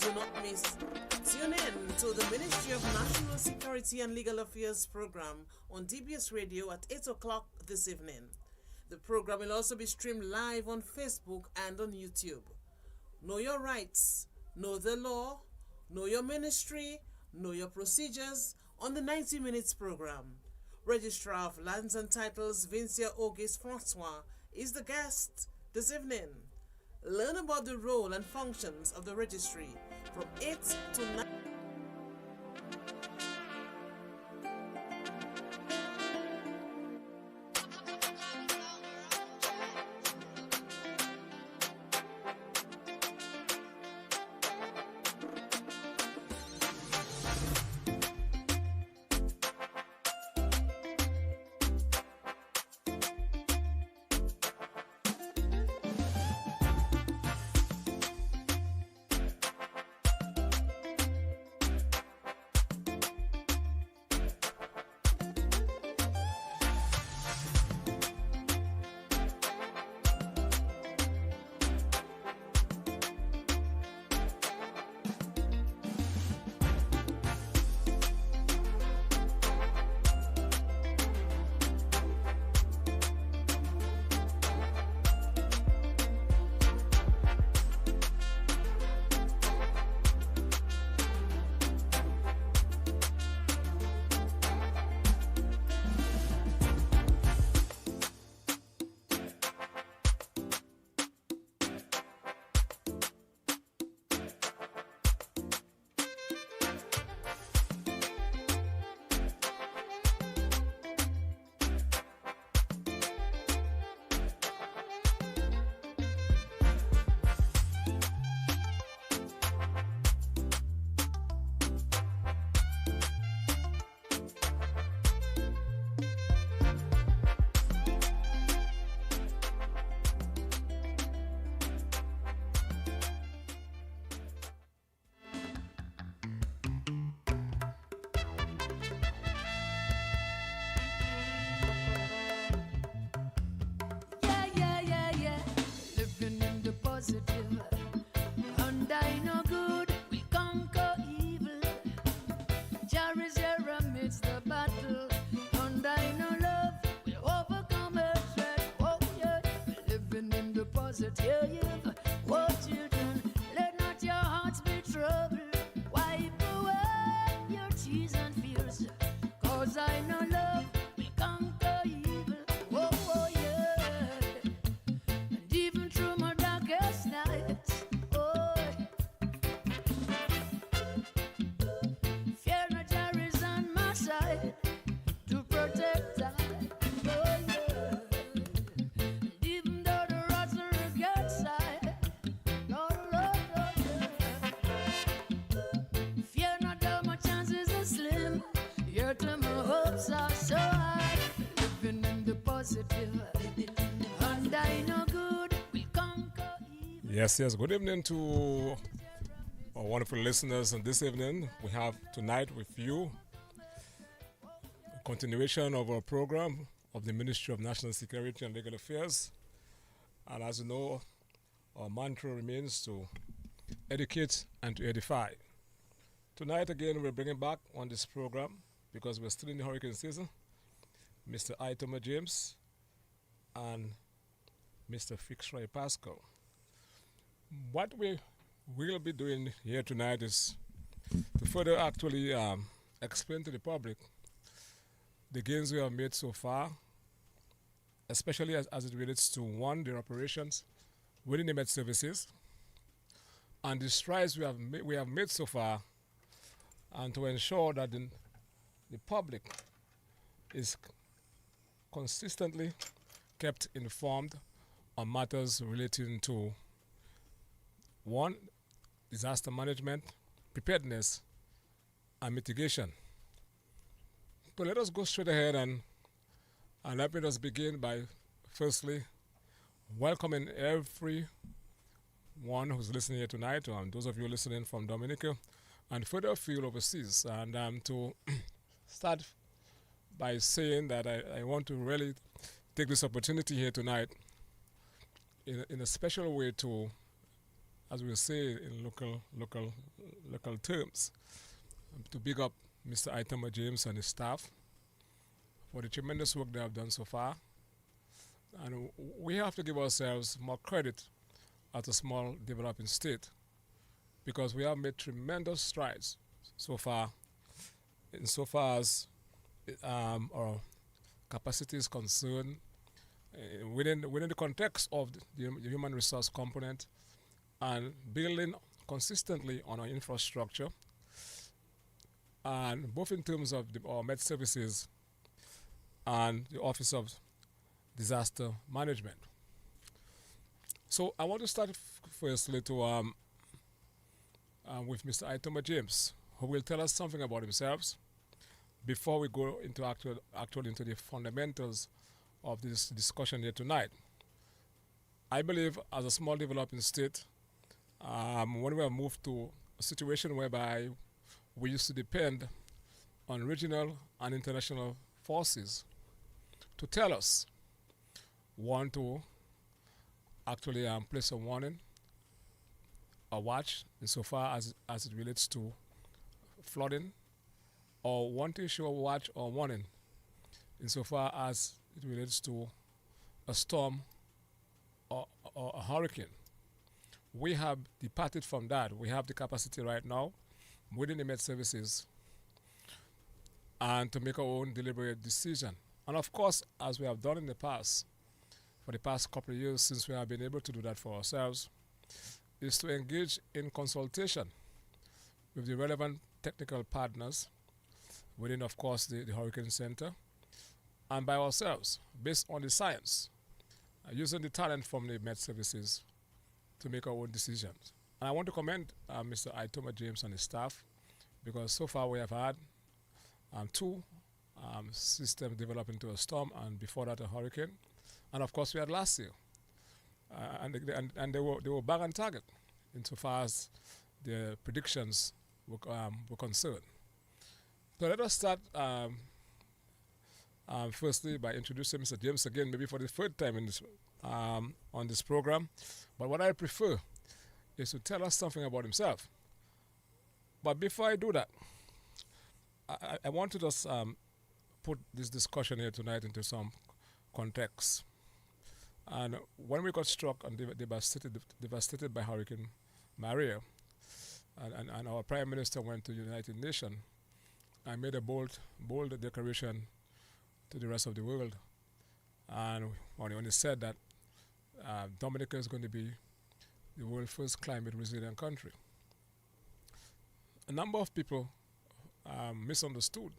do not miss. Tune in to the Ministry of National Security and Legal Affairs program on DBS Radio at 8 o'clock this evening. The program will also be streamed live on Facebook and on YouTube. Know your rights, know the law, know your ministry, know your procedures on the 90 Minutes program. Registrar of Lands and Titles Vincia Auguste Francois is the guest this evening. Learn about the role and functions of the registry from 8 to 9. Yes. Good evening to our wonderful listeners. And this evening, we have tonight with you a continuation of our program of the Ministry of National Security and Legal Affairs. And as you know, our mantra remains to educate and to edify. Tonight, again, we're bringing back on this program, because we're still in the hurricane season, Mr. Itoma James and Mr. Fitzroy Pascal. What we will be doing here tonight is to further actually explain to the public the gains we have made so far, especially as it relates to, one, their operations within the Met Services, and the strides we have made so far, and to ensure that the public is consistently kept informed on matters relating to, one, disaster management, preparedness, and mitigation. So let us go straight ahead and let us begin by firstly welcoming everyone who's listening here tonight, and those of you listening from Dominica and further afield overseas. And to start by saying that I want to really take this opportunity here tonight in a special way to as we say in local terms, to big up Mr. Itama James and his staff for the tremendous work they have done so far. And we have to give ourselves more credit as a small developing state because we have made tremendous strides so far insofar as our capacity is concerned within the context of the human resource component and building consistently on our infrastructure and both in terms of our med services and the Office of Disaster Management. So I want to start firstly with Mr. Itoma James, who will tell us something about himself before we go into actually into the fundamentals of this discussion here tonight. I believe as a small developing state, when we have moved to a situation whereby we used to depend on regional and international forces to tell us, want to actually place a warning, a watch insofar as it relates to flooding, or want to issue a watch or warning insofar as it relates to a storm or a hurricane. We have departed from that. We have the capacity right now within the Met Services and to make our own deliberate decision. And of course, as we have done in the past, for the past couple of years since we have been able to do that for ourselves, is to engage in consultation with the relevant technical partners within, of course, the Hurricane Center and by ourselves, based on the science, using the talent from the Met Services to make our own decisions. And I want to commend Mr. Itoma James and his staff because so far we have had two systems develop into a storm and before that a hurricane. And of course we had last year. And they were back on target insofar as the predictions were concerned. So let us start firstly by introducing Mr. James again, maybe for the third time in this, on this program. But what I prefer is to tell us something about himself. But before I do that, I want to just put this discussion here tonight into some context. And when we got struck and devastated by Hurricane Maria, and our Prime Minister went to the United Nations, I made a bold declaration to the rest of the world. And when he said that Dominica is going to be the world's first climate resilient country, a number of people misunderstood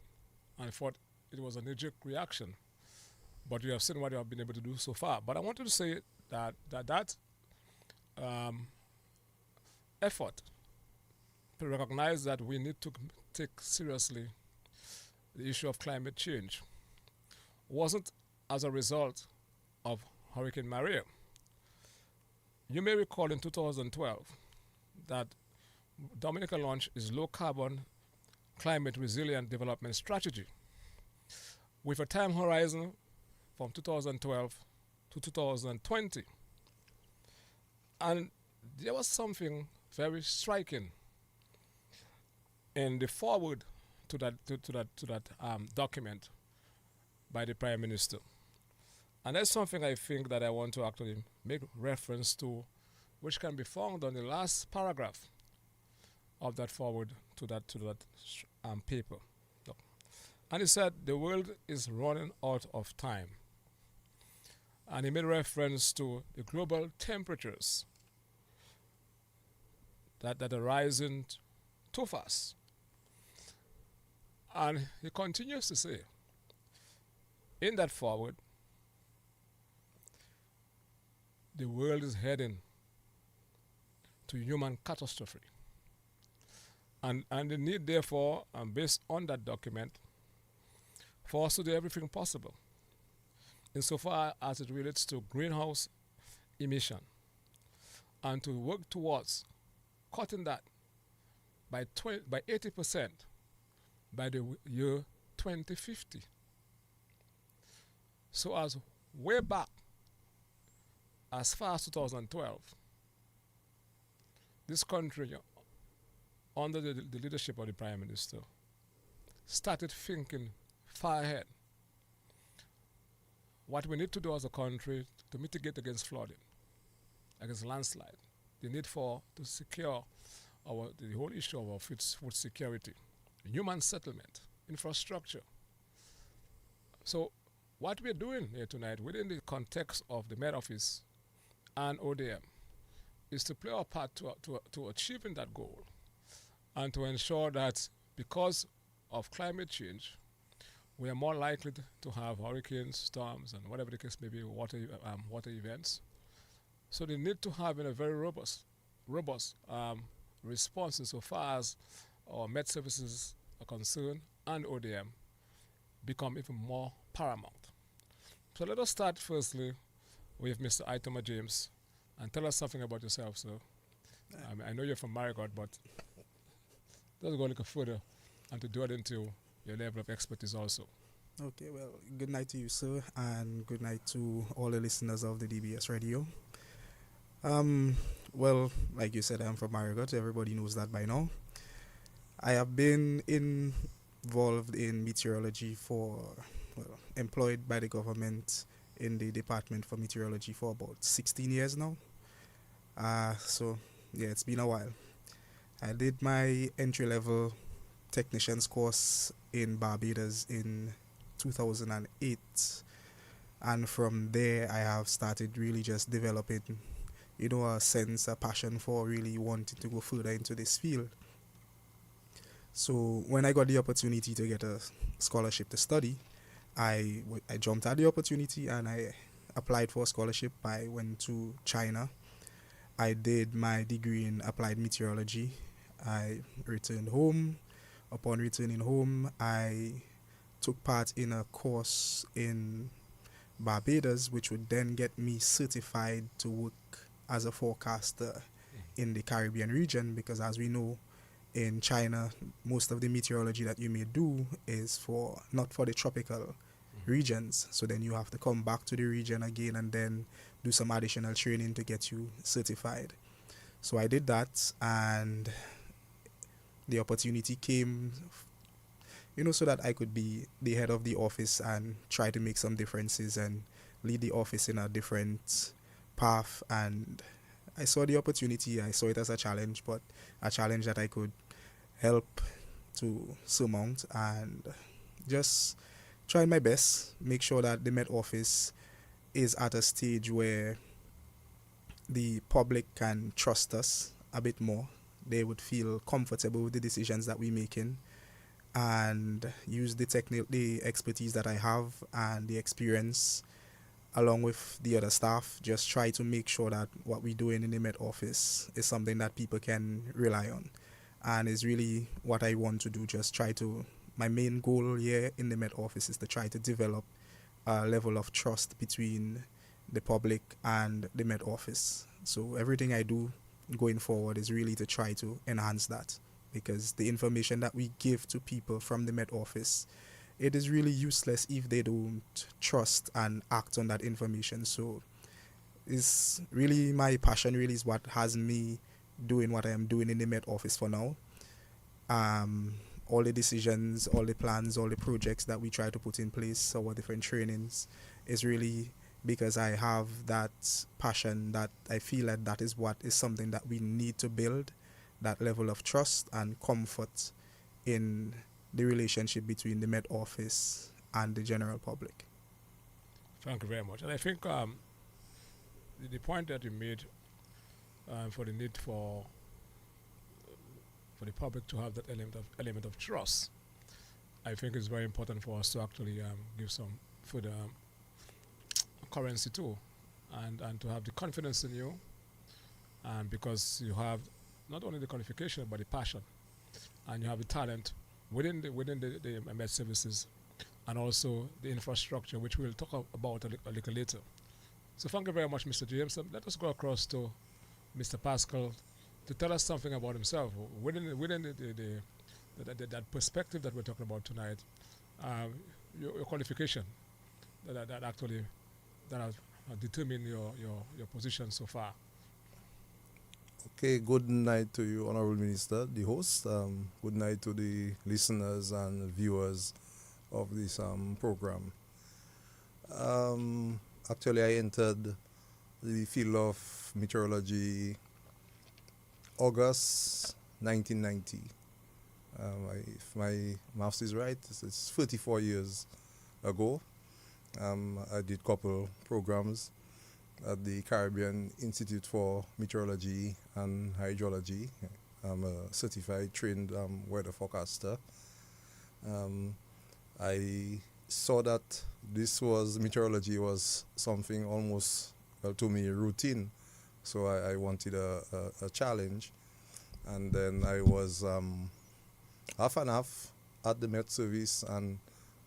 and thought it was a knee-jerk reaction. But you have seen what you have been able to do so far. But I wanted to say that effort to recognize that we need to take seriously the issue of climate change wasn't as a result of Hurricane Maria. You may recall in 2012 that Dominica launched its low-carbon climate resilient development strategy with a time horizon from 2012 to 2020. And there was something very striking in the foreword to that document by the Prime Minister. And that's something I think that I want to actually make reference to, which can be found on the last paragraph of that foreword to that paper. And he said, the world is running out of time. And he made reference to the global temperatures that are rising too fast. And he continues to say, in that forward, the world is heading to human catastrophe. And the need, therefore, based on that document, for us to do everything possible insofar as it relates to greenhouse emission and to work towards cutting that by 80% by the year 2050. So as way back, as far as 2012, this country, under the leadership of the Prime Minister, started thinking far ahead. What we need to do as a country to mitigate against flooding, against landslide, the need to secure the whole issue of our food security, human settlement, infrastructure. So what we're doing here tonight within the context of the Met Office and ODM is to play our part to achieving that goal and to ensure that because of climate change, we are more likely to have hurricanes, storms, and whatever the case may be, water events. So they need to have a very robust response insofar as our Met services are concerned and ODM become even more paramount. So let us start firstly with Mr. Itoma James and tell us something about yourself, sir. I know you're from Marigot, but let's go a little further and to delve into your level of expertise also. Okay, well, good night to you, sir, and good night to all the listeners of the DBS radio. Well, like you said, I'm from Marigot. Everybody knows that by now. I have been involved in meteorology employed by the government in the Department for Meteorology for about 16 years now. So, yeah, it's been a while. I did my entry-level technician's course in Barbados in 2008. And from there, I have started really just developing, a sense, a passion for really wanting to go further into this field. So when I got the opportunity to get a scholarship to study, I jumped at the opportunity and I applied for a scholarship. I went to China. I did my degree in applied meteorology. I returned home. Upon returning home, I took part in a course in Barbados, which would then get me certified to work as a forecaster in the Caribbean region, because as we know, in China, most of the meteorology that you may do is not for the tropical regions. So then you have to come back to the region again and then do some additional training to get you certified. So I did that, and the opportunity came, so that I could be the head of the office and try to make some differences and lead the office in a different path. And I saw the opportunity. I saw it as a challenge, but a challenge that I could help to surmount, and just try my best, make sure that the Met Office is at a stage where the public can trust us a bit more. They would feel comfortable with the decisions that we're making, and use the expertise that I have and the experience along with the other staff, just try to make sure that what we're doing in the Met Office is something that people can rely on. And is really what I want to do, my main goal here in the Met Office is to try to develop a level of trust between the public and the Met Office. So everything I do going forward is really to try to enhance that, because the information that we give to people from the Met Office, it is really useless if they don't trust and act on that information. So it's really my passion, really is what has me doing what I am doing in the Met Office for now. All the decisions, all the plans, all the projects that we try to put in place, our different trainings, is really because I have that passion, that I feel that is what is something that we need to build, that level of trust and comfort in the relationship between the Met Office and the general public. Thank you very much. And I think the point that you made for the need for the public to have that element of trust, I think is very important for us to actually give some further currency to, and to have the confidence in you, because you have not only the qualification but the passion, and you have the talent within the Met services, and also the infrastructure, which we'll talk about a little later. So thank you very much, Mr. James. Let us go across to Mr. Pascal to tell us something about himself within that perspective that we're talking about tonight. Your qualification that have determined your position so far. Okay, good night to you, Honorable Minister, the host. Good night to the listeners and viewers of this program. Actually, I entered the field of meteorology August 1990. If my maths is right, it's 34 years ago. I did couple programs at the Caribbean Institute for Meteorology and Hydrology. I'm a certified trained weather forecaster. I saw that meteorology was something almost, well, to me, routine. So I wanted a challenge. And then I was half and half at the Met Service and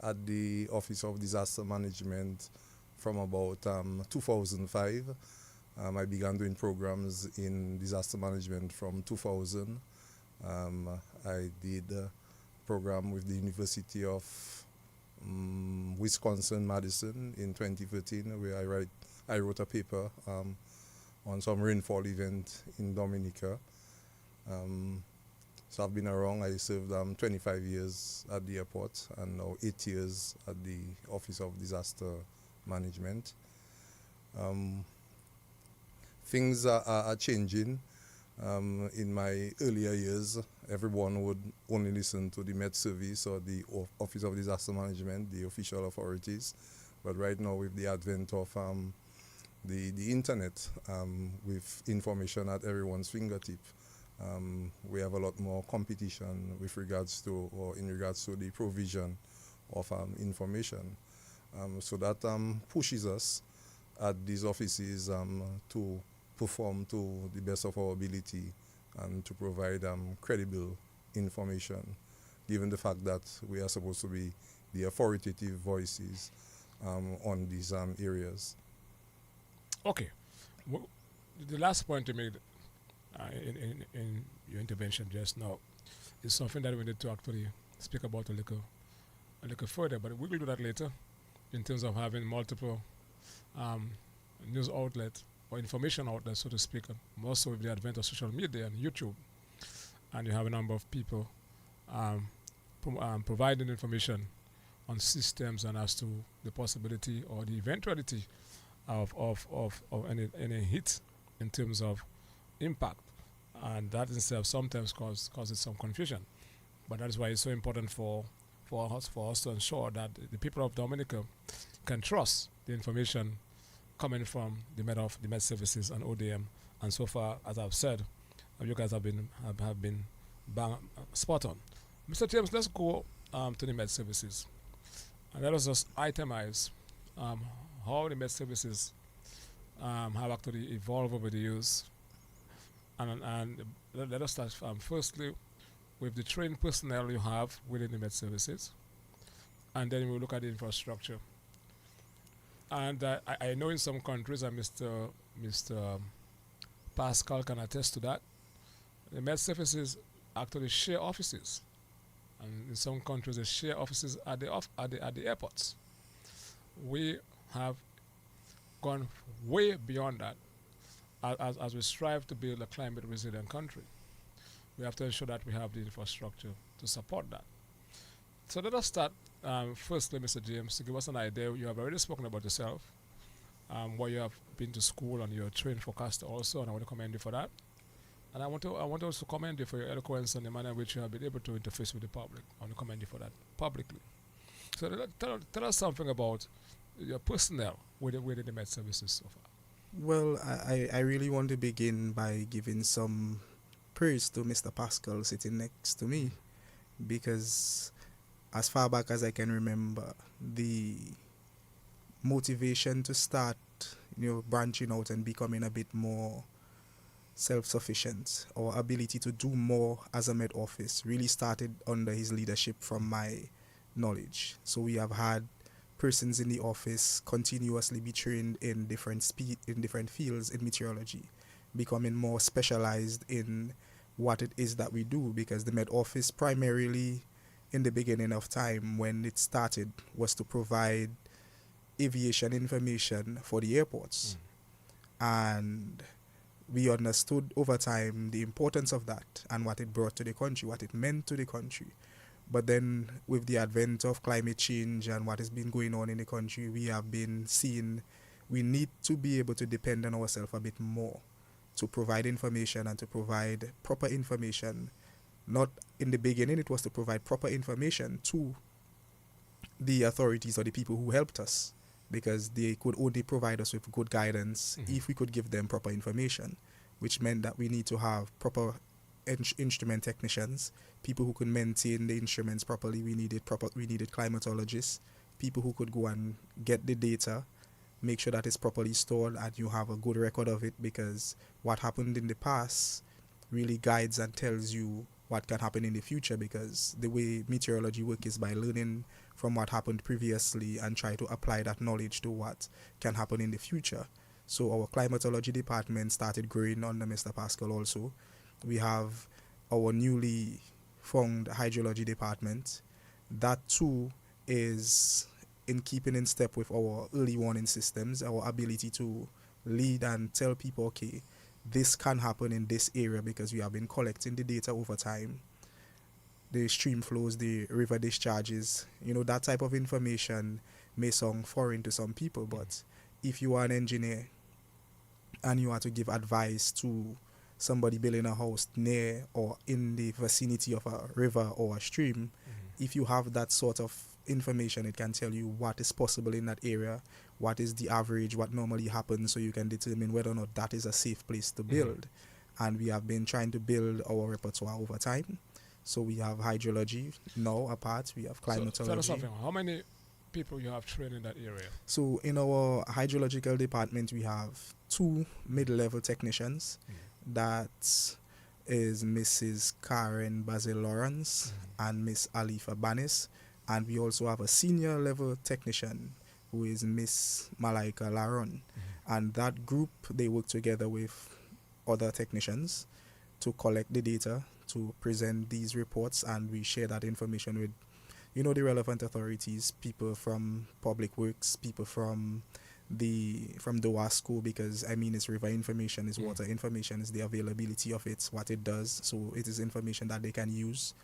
at the Office of Disaster Management from about 2005. I began doing programs in disaster management from 2000. I did a program with the University of Wisconsin-Madison in 2013, where I wrote a paper on some rainfall event in Dominica. So I've been around. I served 25 years at the airport and now 8 years at the Office of Disaster Management. Things are changing. In my earlier years, everyone would only listen to the Met Service or the Office of Disaster Management, the official authorities. But right now, with the advent of the internet, with information at everyone's fingertip, we have a lot more competition with regards to, or in regards to the provision of information. So that pushes us at these offices to perform to the best of our ability and to provide credible information, given the fact that we are supposed to be the authoritative voices on these areas. Okay. The last point you made in your intervention just now is something that we need to actually speak about a little further, but we will do that later in terms of having multiple news outlets or information outlets, so to speak, more so with the advent of social media and YouTube. And you have a number of people providing information on systems and as to the possibility or the eventuality of any hit in terms of impact. And that in itself sometimes causes some confusion. But that is why it's so important for us to ensure that the people of Dominica can trust the information coming from the Met Services and ODM. And so far, as I've said, you guys have been spot on. Mr. James, let's go to the Met Services. And let us just itemize how the Met Services have actually evolved over the years. And let us start firstly with the trained personnel you have within the Met Services. And then we'll look at the infrastructure. And I know in some countries, and Mr. Pascal can attest to that, the Met Services actually share offices. And in some countries, they share offices at the airports. We have gone way beyond that as we strive to build a climate resilient country. We have to ensure that we have the infrastructure to support that. So let us start firstly, Mr. James, to give us an idea. You have already spoken about yourself, where you have been to school and you're a trained forecaster also, and I want to commend you for that. And I want to also commend you for your eloquence and the manner in which you have been able to interface with the public. I want to commend you for that publicly. So tell us something about your personnel within the Met Services so far. Well, I really want to begin by giving some praise to Mr. Pascal sitting next to me, because as far back as I can remember, the motivation to start, branching out and becoming a bit more self-sufficient, or ability to do more as a Met office, really started under his leadership from my knowledge. So we have had persons in the office continuously be trained in different fields in meteorology, becoming more specialized in what it is that we do, because the Met office primarily in the beginning of time when it started was to provide aviation information for the airports. And we understood over time the importance of that and what it brought to the country, what it meant to the country. But then, with the advent of climate change and what has been going on in the country, we have been seeing we need to be able to depend on ourselves a bit more to provide information and to provide proper information. Not in the beginning, it was to provide proper information to the authorities or the people who helped us, because they could only provide us with good guidance if we could give them proper information, which meant that we need to have proper instrument technicians, people who could maintain the instruments properly. We needed climatologists, people who could go and get the data, make sure that it's properly stored and you have a good record of it, because what happened in the past really guides and tells you what can happen in the future, because the way meteorology work is by learning from what happened previously and try to apply that knowledge to what can happen in the future. So our climatology department started growing under Mr. Pascal also. We have our newly formed hydrology department. That too is in keeping in step with our early warning systems, our ability to lead and tell people, okay, this can happen in this area, because we have been collecting the data over time. The stream flows, the river discharges, that type of information may sound foreign to some people, but if you are an engineer and you are to give advice to somebody building a house near or in the vicinity of a river or a stream, if you have that sort of information, it can tell you what is possible in that area, what is the average, what normally happens, so you can determine whether or not that is a safe place to build. And we have been trying to build our repertoire over time. So we have hydrology now apart, we have climatology. So tell us something, how many people you have trained in that area? So in our hydrological department, we have 2 mid-level technicians. That is Mrs. Karen Basil Lawrence and Miss Alifa Banis. And we also have a senior level technician who is Miss Malaika Laron. And that group, they work together with other technicians to collect the data, to present these reports, and we share that information with, the relevant authorities, people from Public Works, people from DOASCO, because it's river information, it's water information, it's the availability of it, what it does. So it is information that they can use.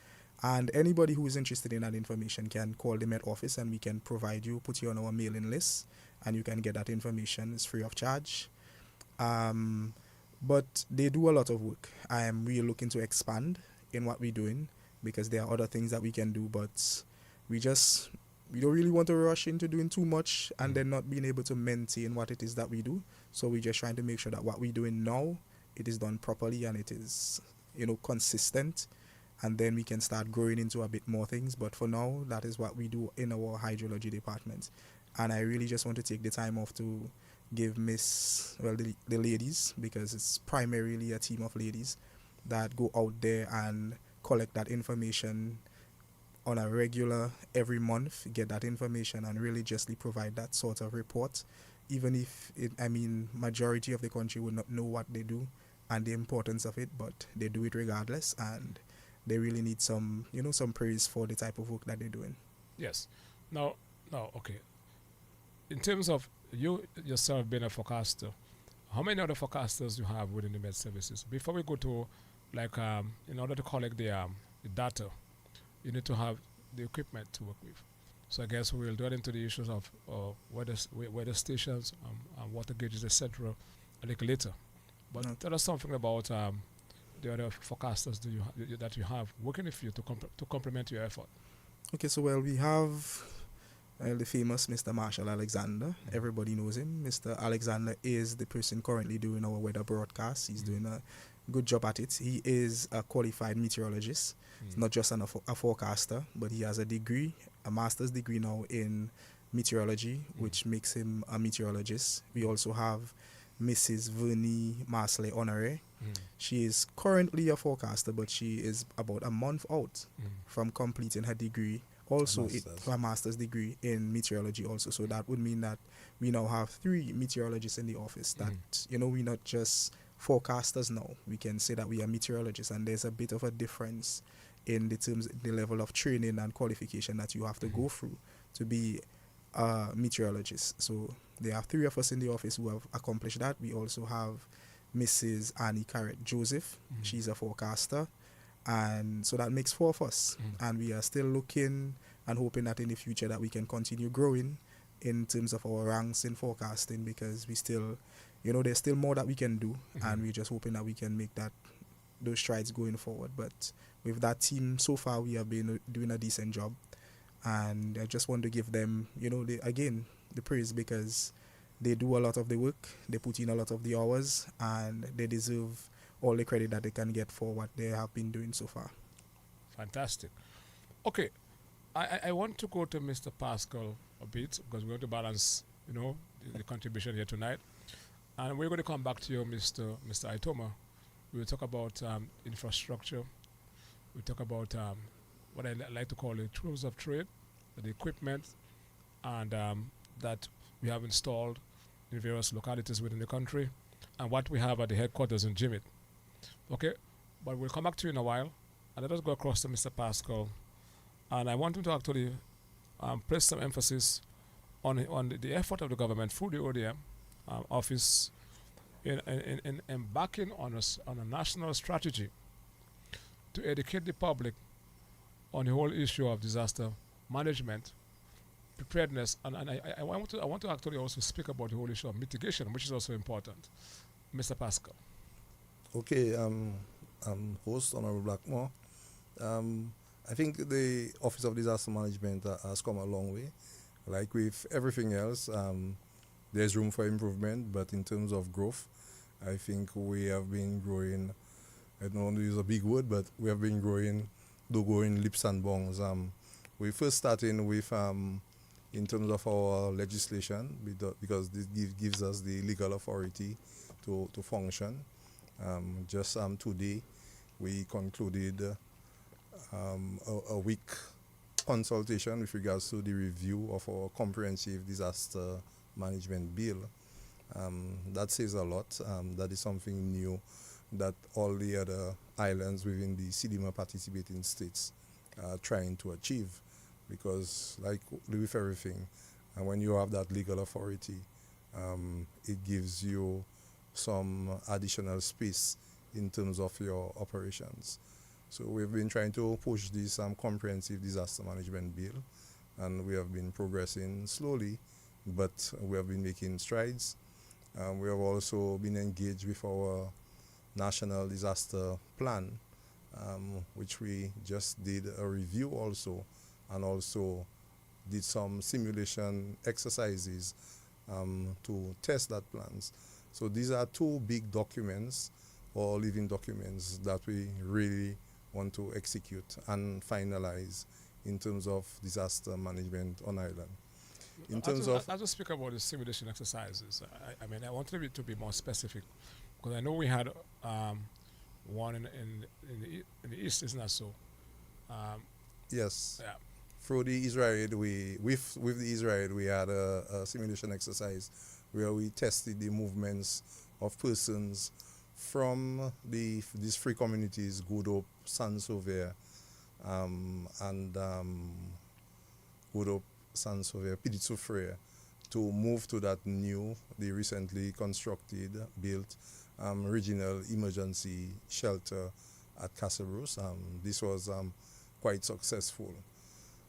And anybody who is interested in that information can call the Met office and we can put you on our mailing list, and you can get that information. It's free of charge. But they do a lot of work. I am really looking to expand in what we're doing, because there are other things that we can do, but we don't really want to rush into doing too much and then not being able to maintain what it is that we do. So we're just trying to make sure that what we're doing now, it is done properly and it is, consistent. And then we can start growing into a bit more things. But for now, that is what we do in our hydrology department. And I really just want to take the time off to give the ladies, because it's primarily a team of ladies that go out there and collect that information on a regular, every month, get that information and religiously provide that sort of report, even if majority of the country would not know what they do and the importance of it, but they do it regardless, and they really need some praise for the type of work that they're doing. Yes. Now, okay. In terms of you yourself being a forecaster, how many other forecasters you have within the Met Services? Before we go to, in order to collect the data, you need to have the equipment to work with. So I guess we'll delve into the issues of weather stations, water gauges, etc. a little later. But tell us something about the other forecasters that you have working with you to complement your effort. Okay, so we have the famous Mr. Marshall Alexander. Everybody knows him. Mr. Alexander is the person currently doing our weather broadcast. He's doing a good job at it. He is a qualified meteorologist. He's not just a forecaster, but he has a master's degree now in meteorology, which makes him a meteorologist. We also have Mrs. Vernie Marsley Honore. She is currently a forecaster, but she is about a month out from completing her degree. Also, a master's degree in meteorology also. So that would mean that we now have 3 meteorologists in the office. That, we're not just forecasters now. We can say that we are meteorologists, and there's a bit of a difference in the level of training and qualification that you have to go through to be a meteorologist. So there are 3 of us in the office who have accomplished that. We also have Mrs. Annie Carrot Joseph. She's a forecaster. And so that makes 4 of us. And we are still looking and hoping that in the future that we can continue growing in terms of our ranks in forecasting, because we still, there's still more that we can do. And we're just hoping that we can make those strides going forward. But with that team, so far we have been doing a decent job. And I just want to give them, the praise, because they do a lot of the work, they put in a lot of the hours, and they deserve all the credit that they can get for what they have been doing so far. Fantastic. Okay, I want to go to Mr. Pascal a bit, because we want to balance, the contribution here tonight. And we're going to come back to you, Mr. Itoma. We will talk about infrastructure. We'll talk about what I like to call the tools of trade, the equipment, and that we have installed in various localities within the country, and what we have at the headquarters in Jimit. Okay, but we'll come back to you in a while, and let us go across to Mr. Pascal. And I want him to actually place some emphasis on the effort of the government through the ODM office in embarking on a national strategy to educate the public on the whole issue of disaster management, preparedness, and I want to actually also speak about the whole issue of mitigation, which is also important. Mr. Pascal. Okay, host Honorable Blackmore. I think the Office of Disaster Management has come a long way. Like with everything else, there's room for improvement, but in terms of growth, I think we have been growing. I don't want to use a big word, but we have been growing leaps and bounds. We first started with, in terms of our legislation, because this gives us the legal authority to function. Just today, we concluded a week consultation with regards to the review of our comprehensive disaster management bill. That says a lot. That is something new that all the other islands within the CDMA participating states are trying to achieve, because like with everything, and when you have that legal authority, it gives you some additional space in terms of your operations. So we've been trying to push this comprehensive disaster management bill, and we have been progressing slowly, but we have been making strides. We have also been engaged with our national disaster plan, which we just did a review also, and also did some simulation exercises to test that plans. So these are 2 big documents, or living documents, that we really want to execute and finalize in terms of disaster management on island. In terms of, I'll just speak about the simulation exercises. I wanted to be more specific, because I know we had one in the east, isn't that so? yes. Yeah. Through the Israel, with the Israel, we had a simulation exercise where we tested the movements of persons from these 3 communities, Good Hope, Saint-Sauveur, and Good Hope, Saint-Sauveur, Petite-Soufrière, to move to the recently constructed, built regional emergency shelter at Casabrousse. This was quite successful.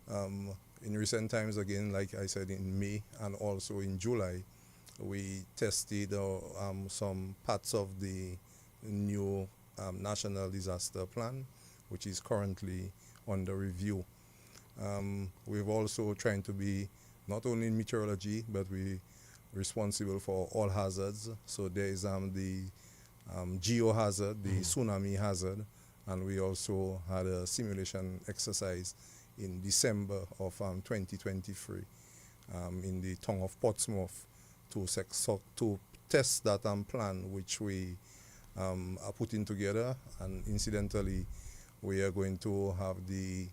In recent times, again, like I said, in May and also in July, we tested some parts of the new national disaster plan, which is currently under review. We've also trying to be not only in meteorology, but we responsible for all hazards. So there is the geohazard, the tsunami hazard, and we also had a simulation exercise in December of 2023 in the town of Portsmouth to test that plan which we are putting together. And incidentally, we are going to have the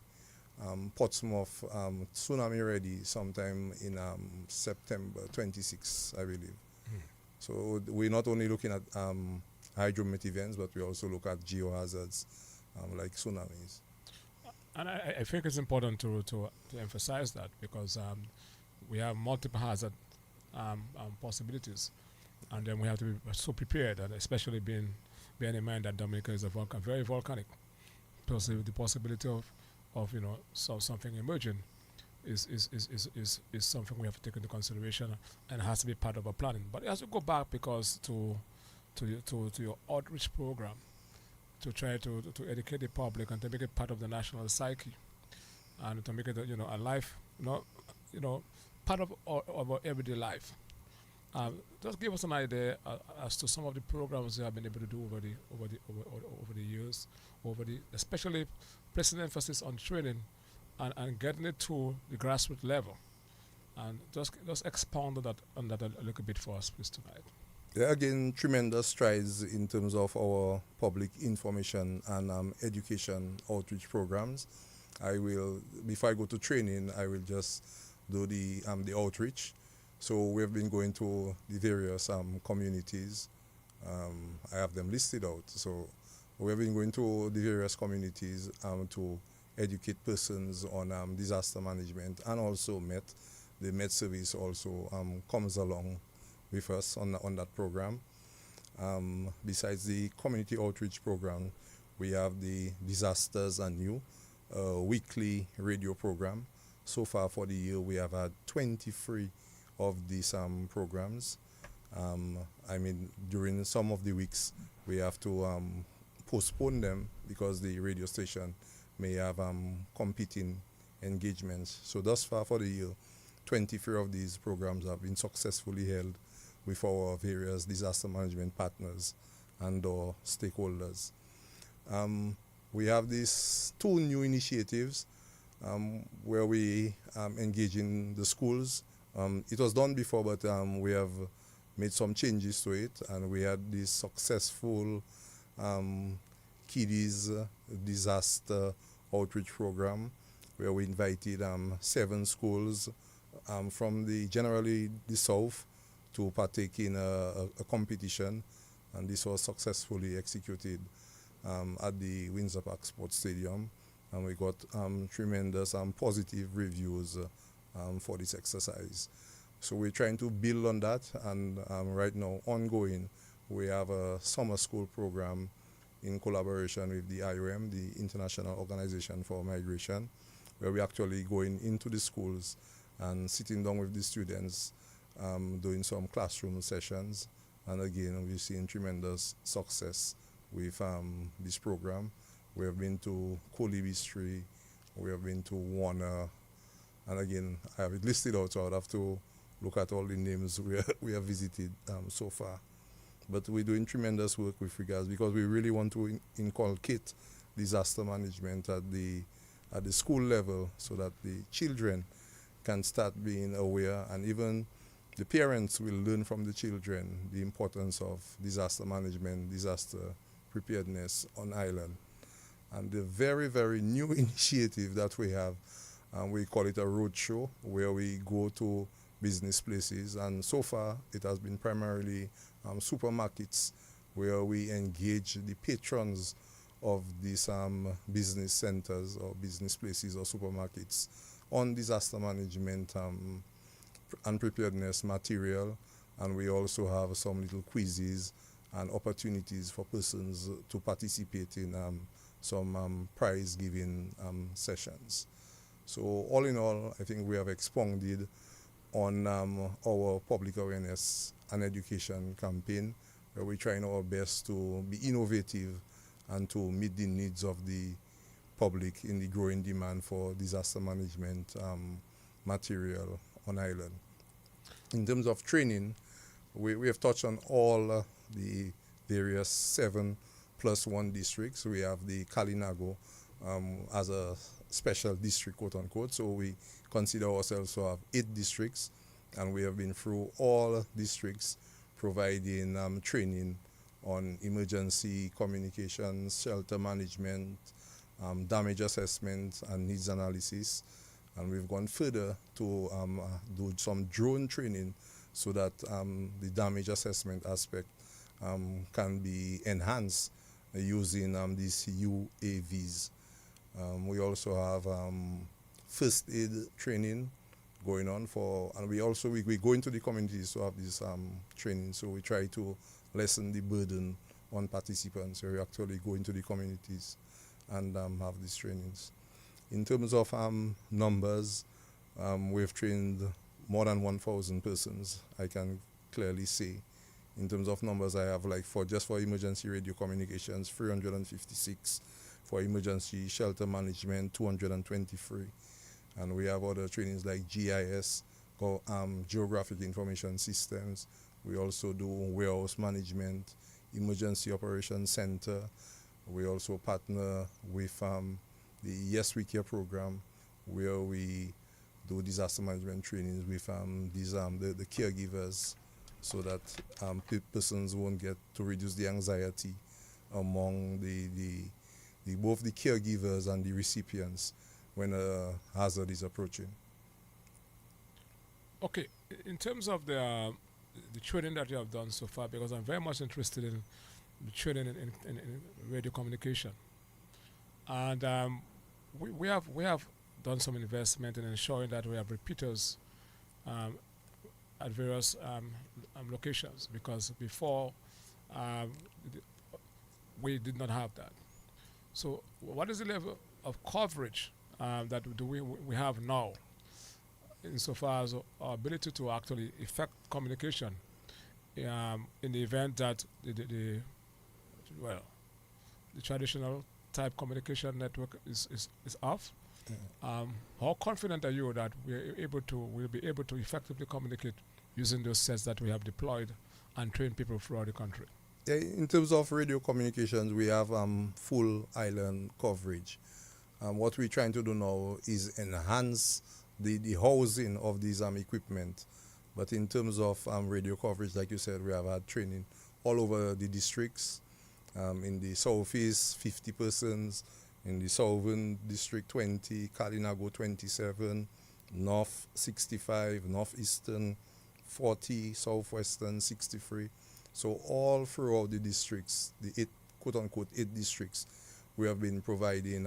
Portsmouth tsunami ready sometime in September 26, I believe. So we're not only looking at hydromet events, but we also look at geohazards like tsunamis. And I think it's important to emphasize that, because we have multiple hazard possibilities. and then we have to be so prepared, and especially bearing in mind that Dominica is a very volcanic. Plus the possibility of something emerging is something we have to take into consideration, and has to be part of our planning. But it has to go back because to your outreach program, to try to educate the public and to make it part of the national psyche, and to make it a life, part of our everyday life. Just give us an idea as to some of the programs you have been able to do over the years, especially placing emphasis on training and getting it to the grassroots level, and just expound on that a little bit for us, please, tonight. Yeah, again, tremendous strides in terms of our public information and education outreach programs. Before I go to training, I will just do the outreach. So we've been going to the various communities. I have them listed out. So we've been going to the various communities to educate persons on disaster management, and also the Met Service also comes along with us on that program. Besides the community outreach program, we have the Disasters Anew weekly radio program. So far for the year, we have had 23 of these programs. During some of the weeks, we have to postpone them because the radio station may have competing engagements. So thus far for the year, 23 of these programs have been successfully held with our various disaster management partners and our stakeholders. We have these 2 new initiatives where we engage in the schools. It was done before, but we have made some changes to it, and we had this successful kiddies disaster outreach program where we invited 7 schools from generally the South to partake in a competition, and this was successfully executed at the Windsor Park Sports Stadium, and we got tremendous positive reviews for this exercise. So we're trying to build on that, and right now, ongoing, we have a summer school program in collaboration with the IOM, the International Organization for Migration, where we're actually going into the schools and sitting down with the students, doing some classroom sessions. And again, we've seen tremendous success with this program. We have been to Colibistry, we have been to Warner, and again, I have it listed out, so I would have to look at all the names we have visited so far. But we're doing tremendous work with regards, because we really want to inculcate disaster management at the school level, so that the children can start being aware, and even the parents will learn from the children the importance of disaster management, disaster preparedness on island. And the very, very new initiative that we have, we call it a roadshow, where we go to business places, and so far it has been primarily supermarkets, where we engage the patrons of these business centers or business places or supermarkets on disaster management and preparedness material, and we also have some little quizzes and opportunities for persons to participate in some prize-giving sessions. So all in all, I think we have expounded on our public awareness and education campaign, where we're trying our best to be innovative and to meet the needs of the public in the growing demand for disaster management material on island. In terms of training, we have touched on all the various 7+1 districts. We have the Kalinago as a special district, quote unquote, so we consider ourselves to have 8 districts, and we have been through all districts providing training on emergency communications, shelter management, damage assessment, and needs analysis. And we've gone further to do some drone training, so that the damage assessment aspect can be enhanced using these UAVs. We also have first aid training, going on and we go into the communities to have this training. So we try to lessen the burden on participants. So we actually go into the communities and have these trainings. In terms of numbers, we've trained more than 1,000 persons, I can clearly say. In terms of numbers, I have just for emergency radio communications, 356. For emergency shelter management, 223. And we have other trainings like GIS, Geographic Information Systems. We also do warehouse management, emergency operations center. We also partner with the Yes We Care program, where we do disaster management trainings with the caregivers, so that persons won't get to reduce the anxiety among both the caregivers and the recipients when a hazard is approaching. Okay, in terms of the training that you have done so far, because I'm very much interested in the training in radio communication, and we have done some investment in ensuring that we have repeaters at various locations, because before we did not have that. So what is the level of coverage that we have now, insofar as our ability to actually effect communication in the event that the traditional type communication network is off? How confident are you that we'll be able to effectively communicate using those sets that we have deployed and train people throughout the country? Yeah, in terms of radio communications, we have full island coverage. What we're trying to do now is enhance the housing of these equipment. But in terms of radio coverage, like you said, we have had training all over the districts. In the southeast, 50 persons. In the southern district, 20. Kalinago, 27. North, 65. Northeastern, 40. Southwestern, 63. So all throughout the districts, the 8, quote-unquote, 8 districts, we have been providing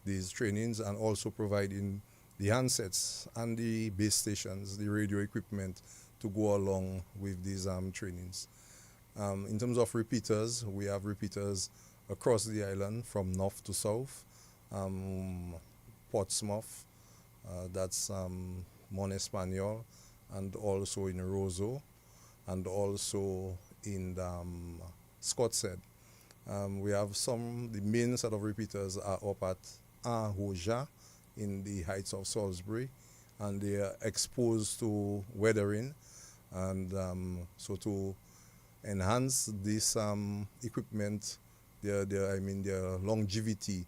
these trainings, and also providing the handsets and the base stations, the radio equipment, to go along with these trainings. In terms of repeaters, we have repeaters across the island from north to south. Portsmouth, that's Mon Espanol, and also in Roseau, and also in Scotshead. We have the main set of repeaters are up at Ahoja in the heights of Salisbury, and they are exposed to weathering, and so to enhance this equipment, their longevity,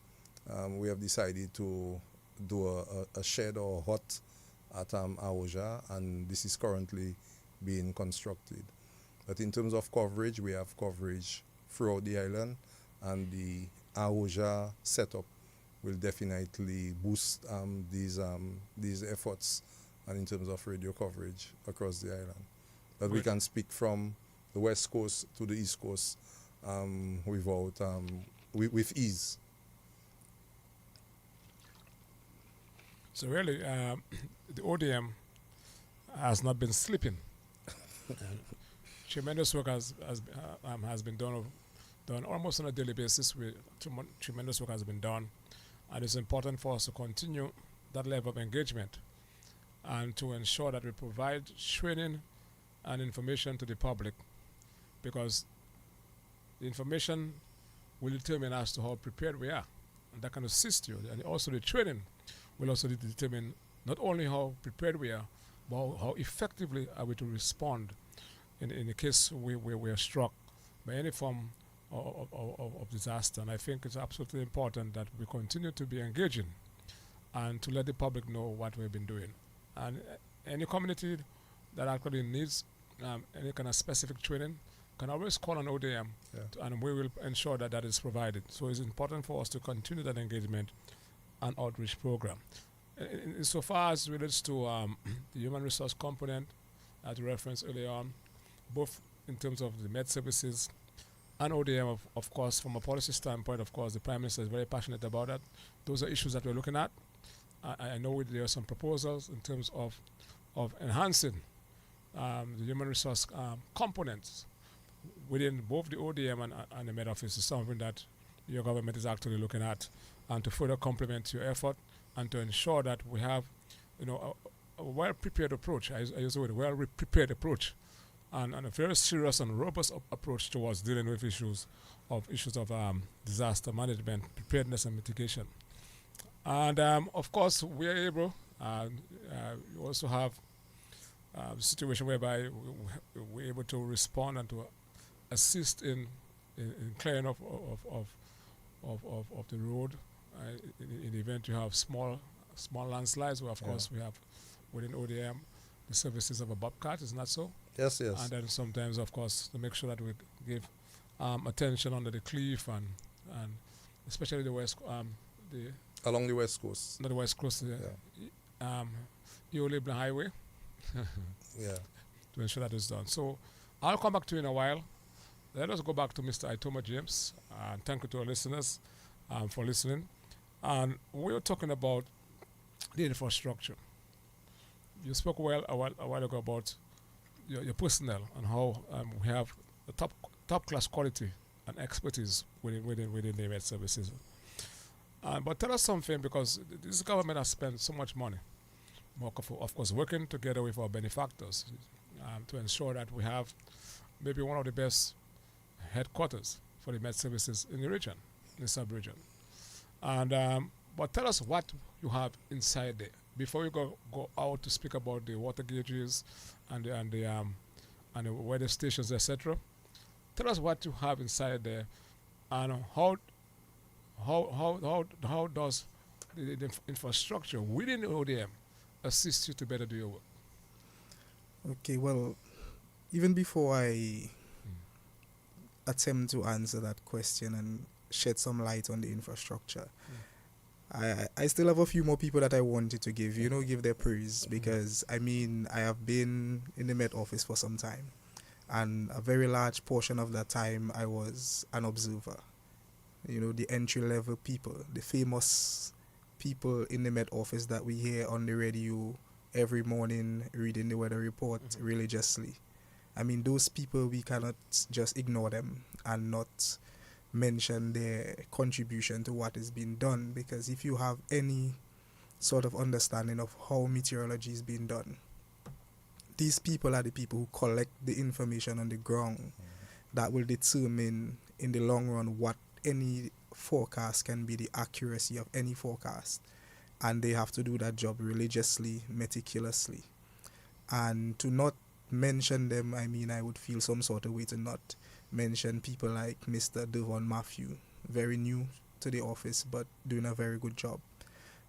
we have decided to do a shed or hut at Ahoja, and this is currently being constructed. But in terms of coverage, we have coverage throughout the island, and the Ahoja setup will definitely boost these efforts, and in terms of radio coverage across the island. But we can speak from the west coast to the east coast with ease. So really, the ODM has not been sleeping. Tremendous work has been done almost on a daily basis. Tremendous work has been done, and it's important for us to continue that level of engagement and to ensure that we provide training and information to the public, because the information will determine as to how prepared we are, and that can assist you. And also the training will also determine not only how prepared we are, but how effectively are we to respond in the case we are struck by any form of disaster. And I think it's absolutely important that we continue to be engaging and to let the public know what we've been doing. And any community that actually needs any kind of specific training can always call on ODM, and we will ensure that that is provided. So it's important for us to continue that engagement and outreach program. So far as relates to the human resource component, as referenced earlier on, both in terms of the Med services and ODM, of course, from a policy standpoint, of course, the Prime Minister is very passionate about that. Those are issues that we're looking at, I know there are some proposals in terms of enhancing the human resource components within both the ODM and the Met Office is something that your government is actually looking at, and to further complement your effort and to ensure that we have, a well-prepared approach. I use the word well-prepared approach, and a very serious and robust approach towards dealing with issues of disaster management, preparedness, and mitigation. And of course, we are able. We also have a situation whereby we're able to respond and to assist in clearing up of the road. In the event you have small landslides, where of course we have within ODM the services of a bobcat, isn't that so? Yes. And then sometimes, of course, to make sure that we give attention under the cliff and especially the west, along the west coast. not the west coast, Eole Highway, Yeah. to ensure that is done. So I'll come back to you in a while. Let us go back to Mr. Itoma James, and thank you to our listeners for listening. And we were talking about the infrastructure. You spoke a while ago about your personnel and how we have the top class quality and expertise within the Met services. But tell us something, because this government has spent so much money, of course, working together with our benefactors to ensure that we have maybe one of the best headquarters for the Met services in the region, in the sub-region. And but tell us what you have inside there before we go out to speak about the water gauges and the weather stations, etc. Tell us what you have inside there, and how does the infrastructure within the ODM assist you to better do your work? Okay, well, even before I attempt to answer that question and shed some light on the infrastructure, I still have a few more people that I wanted to give their praise, because I have been in the Met office for some time, and a very large portion of that time I was an observer. The entry-level people, the famous people in the Met office that we hear on the radio every morning reading the weather report religiously. Those people, we cannot just ignore them and not mention their contribution to what is being done, because if you have any sort of understanding of how meteorology is being done, these people are the people who collect the information on the ground that will determine in the long run what any forecast can be, the accuracy of any forecast. And they have to do that job religiously, meticulously. And to not mention them, I would feel some sort of way to not mention people like Mr. Devon Matthew, very new to the office but doing a very good job.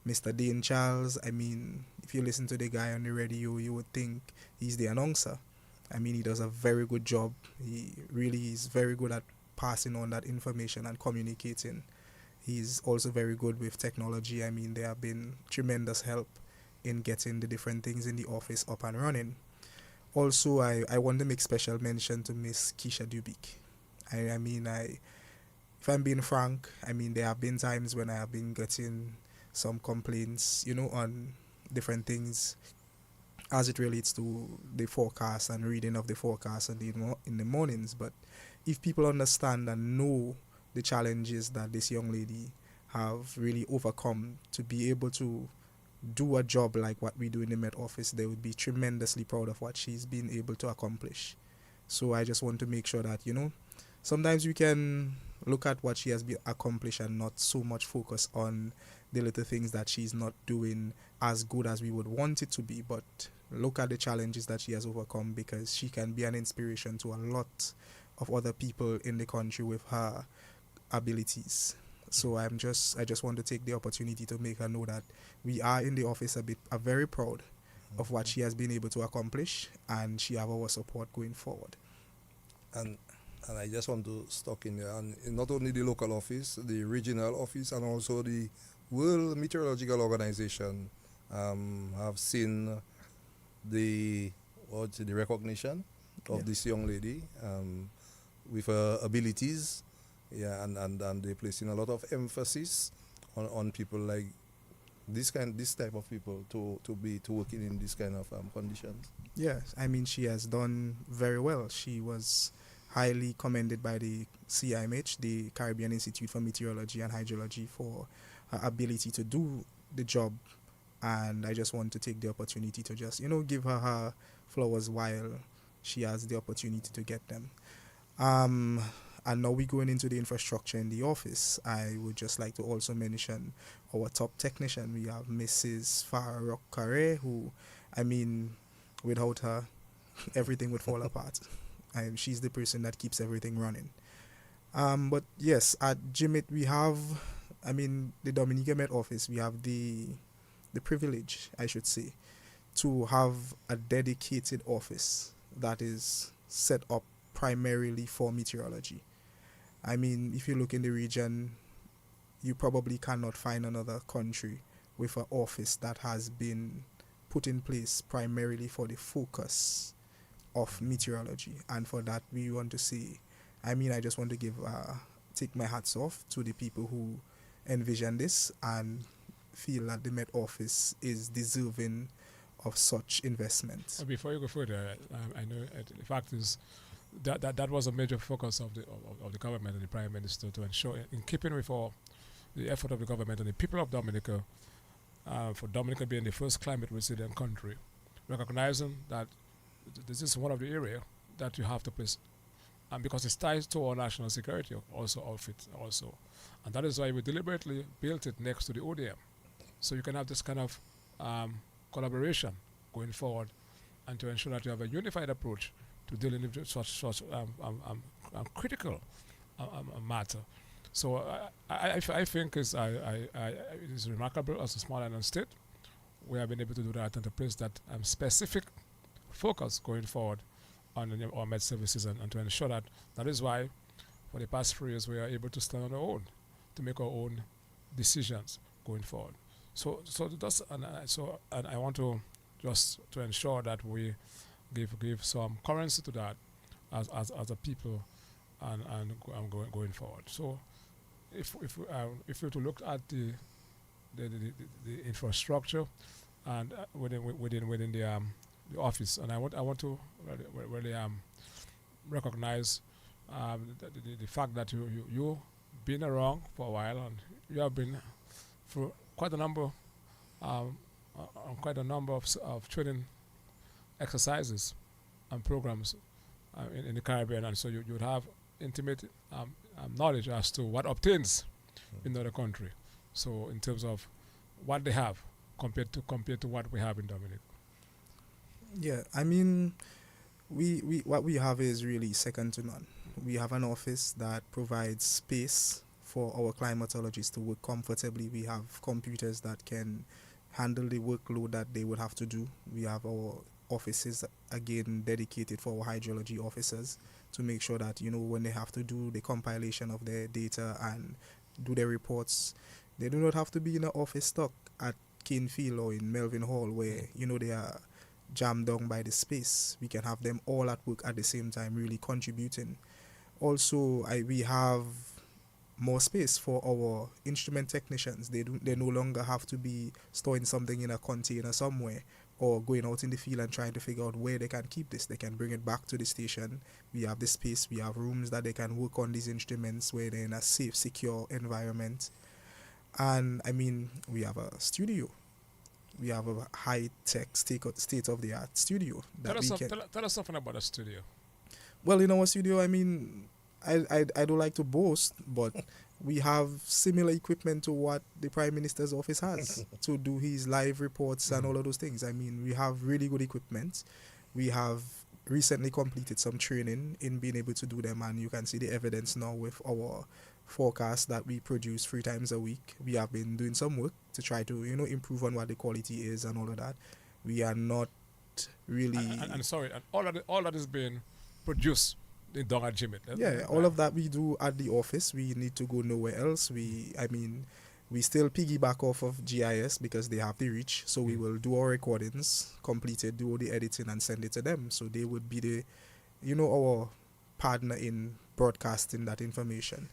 Mr. Dane Charles, if you listen to the guy on the radio, you would think he's the announcer. He does a very good job. He really is very good at passing on that information and communicating. He's also very good with technology. There have been tremendous help in getting the different things in the office up and running. Also, I want to make special mention to Miss Keisha Dubik. If I'm being frank, there have been times when I have been getting some complaints, on different things as it relates to the forecast and reading of the forecast in the mornings. But if people understand and know the challenges that this young lady have really overcome to be able to do a job like what we do in the Met office, they would be tremendously proud of what she's been able to accomplish. So I just want to make sure that, sometimes we can look at what she has been accomplished and not so much focus on the little things that she's not doing as good as we would want it to be, but look at the challenges that she has overcome, because she can be an inspiration to a lot of other people in the country with her abilities. So I just want to take the opportunity to make her know that we are in the office are very proud of what she has been able to accomplish, and she have our support going forward. And I just want to stock in there, and not only the local office, the regional office, and also the World Meteorological Organization have seen the recognition of this young lady with her abilities. Yeah, and they're placing a lot of emphasis on people like this type of people to working in this kind of conditions? Yes, I mean, she has done very well. She was highly commended by the CIMH, the Caribbean Institute for Meteorology and Hydrology, for her ability to do the job. And I just want to take the opportunity to just, give her flowers while she has the opportunity to get them. And now we're going into the infrastructure in the office. I would just like to also mention our top technician. We have Mrs. Farah Kare, who, I mean, without her, everything would fall apart. She's the person that keeps everything running. But yes, at GMIT we have, the Dominica Met office, we have the privilege, I should say, to have a dedicated office that is set up primarily for meteorology. I mean, if you look in the region, you probably cannot find another country with an office that has been put in place primarily for the focus of meteorology. And for that, we want to say, I just want to take my hats off to the people who envision this and feel that the Met Office is deserving of such investment. Before you go further, I know the fact is that was a major focus of the government and the Prime Minister, to ensure, in keeping with the effort of the government and the people of Dominica, for Dominica being the first climate resilient country, recognizing that this is one of the areas that you have to place, and because it's tied to our national security also, and that is why we deliberately built it next to the ODM, so you can have this kind of collaboration going forward, and to ensure that you have a unified approach to dealing with such critical matter. So I think it is remarkable as a small island state we have been able to do that and to place that specific focus going forward on our med services, and to ensure that is why for the past 3 years we are able to stand on our own to make our own decisions going forward. So that's and I want to just to ensure that we give some currency to that as a people and going forward. So if we to look at the infrastructure and within the office, and I want to really recognize the fact that you been around for a while, and you have been for quite a number of training exercises and programs in the Caribbean, and so you would have intimate knowledge as to what obtains in other country. So in terms of what they have compared to what we have in Dominica. Yeah, we what we have is really second to none. We have an office that provides space for our climatologists to work comfortably. We have computers that can handle the workload that they would have to do. We have our offices, again, dedicated for our hydrology officers to make sure that, when they have to do the compilation of their data and do their reports, they do not have to be in an office stuck at Canefield or in Melvin Hall where, they are jammed down by the space. We can have them all at work at the same time, really contributing. Also, we have more space for our instrument technicians. They no longer have to be storing something in a container somewhere or going out in the field and trying to figure out where they can keep this. They can bring it back to the station. We have the space. We have rooms that they can work on these instruments where they're in a safe, secure environment. And we have a studio. We have a high-tech, state-of-the-art studio. Tell us something about the studio. Well, in our studio, I don't like to boast, but we have similar equipment to what the Prime Minister's office has to do his live reports and all of those things. We have really good equipment. We have recently completed some training in being able to do them, and you can see the evidence now with our forecast that we produce 3 times a week. We have been doing some work to try to, improve on what the quality is and all of that. We are not really... And sorry, and all that is being produced in Donga GMIT. Yeah, all of that we do at the office. We need to go nowhere else. We still piggyback off of GIS because they have the reach. So we will do our recordings, complete it, do all the editing and send it to them. So they would be the, our partner in broadcasting that information.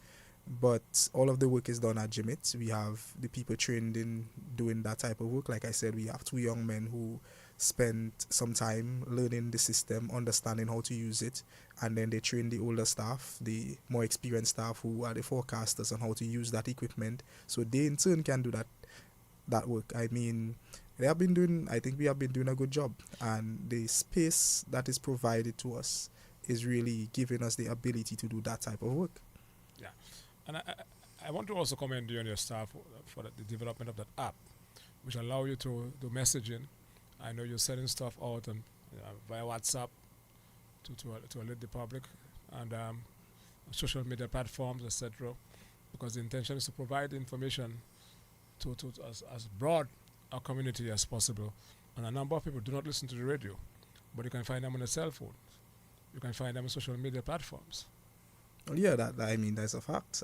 but all of the work is done at GMIT. We have the people trained in doing that type of work. Like I said, we have two young men who spent some time learning the system, understanding how to use it, and then they train the older staff, the more experienced staff who are the forecasters on how to use that equipment, so they in turn can do that work. I mean, I think we have been doing a good job, and the space that is provided to us is really giving us the ability to do that type of work. Yeah. And I want to also commend you and your staff for the development of that app, which allow you to do messaging. I know you're sending stuff out and via WhatsApp to alert the public, and social media platforms, etc. Because the intention is to provide information to as broad a community as possible. And a number of people do not listen to the radio, but you can find them on a cell phone. You can find them on social media platforms. Well, yeah, that's a fact.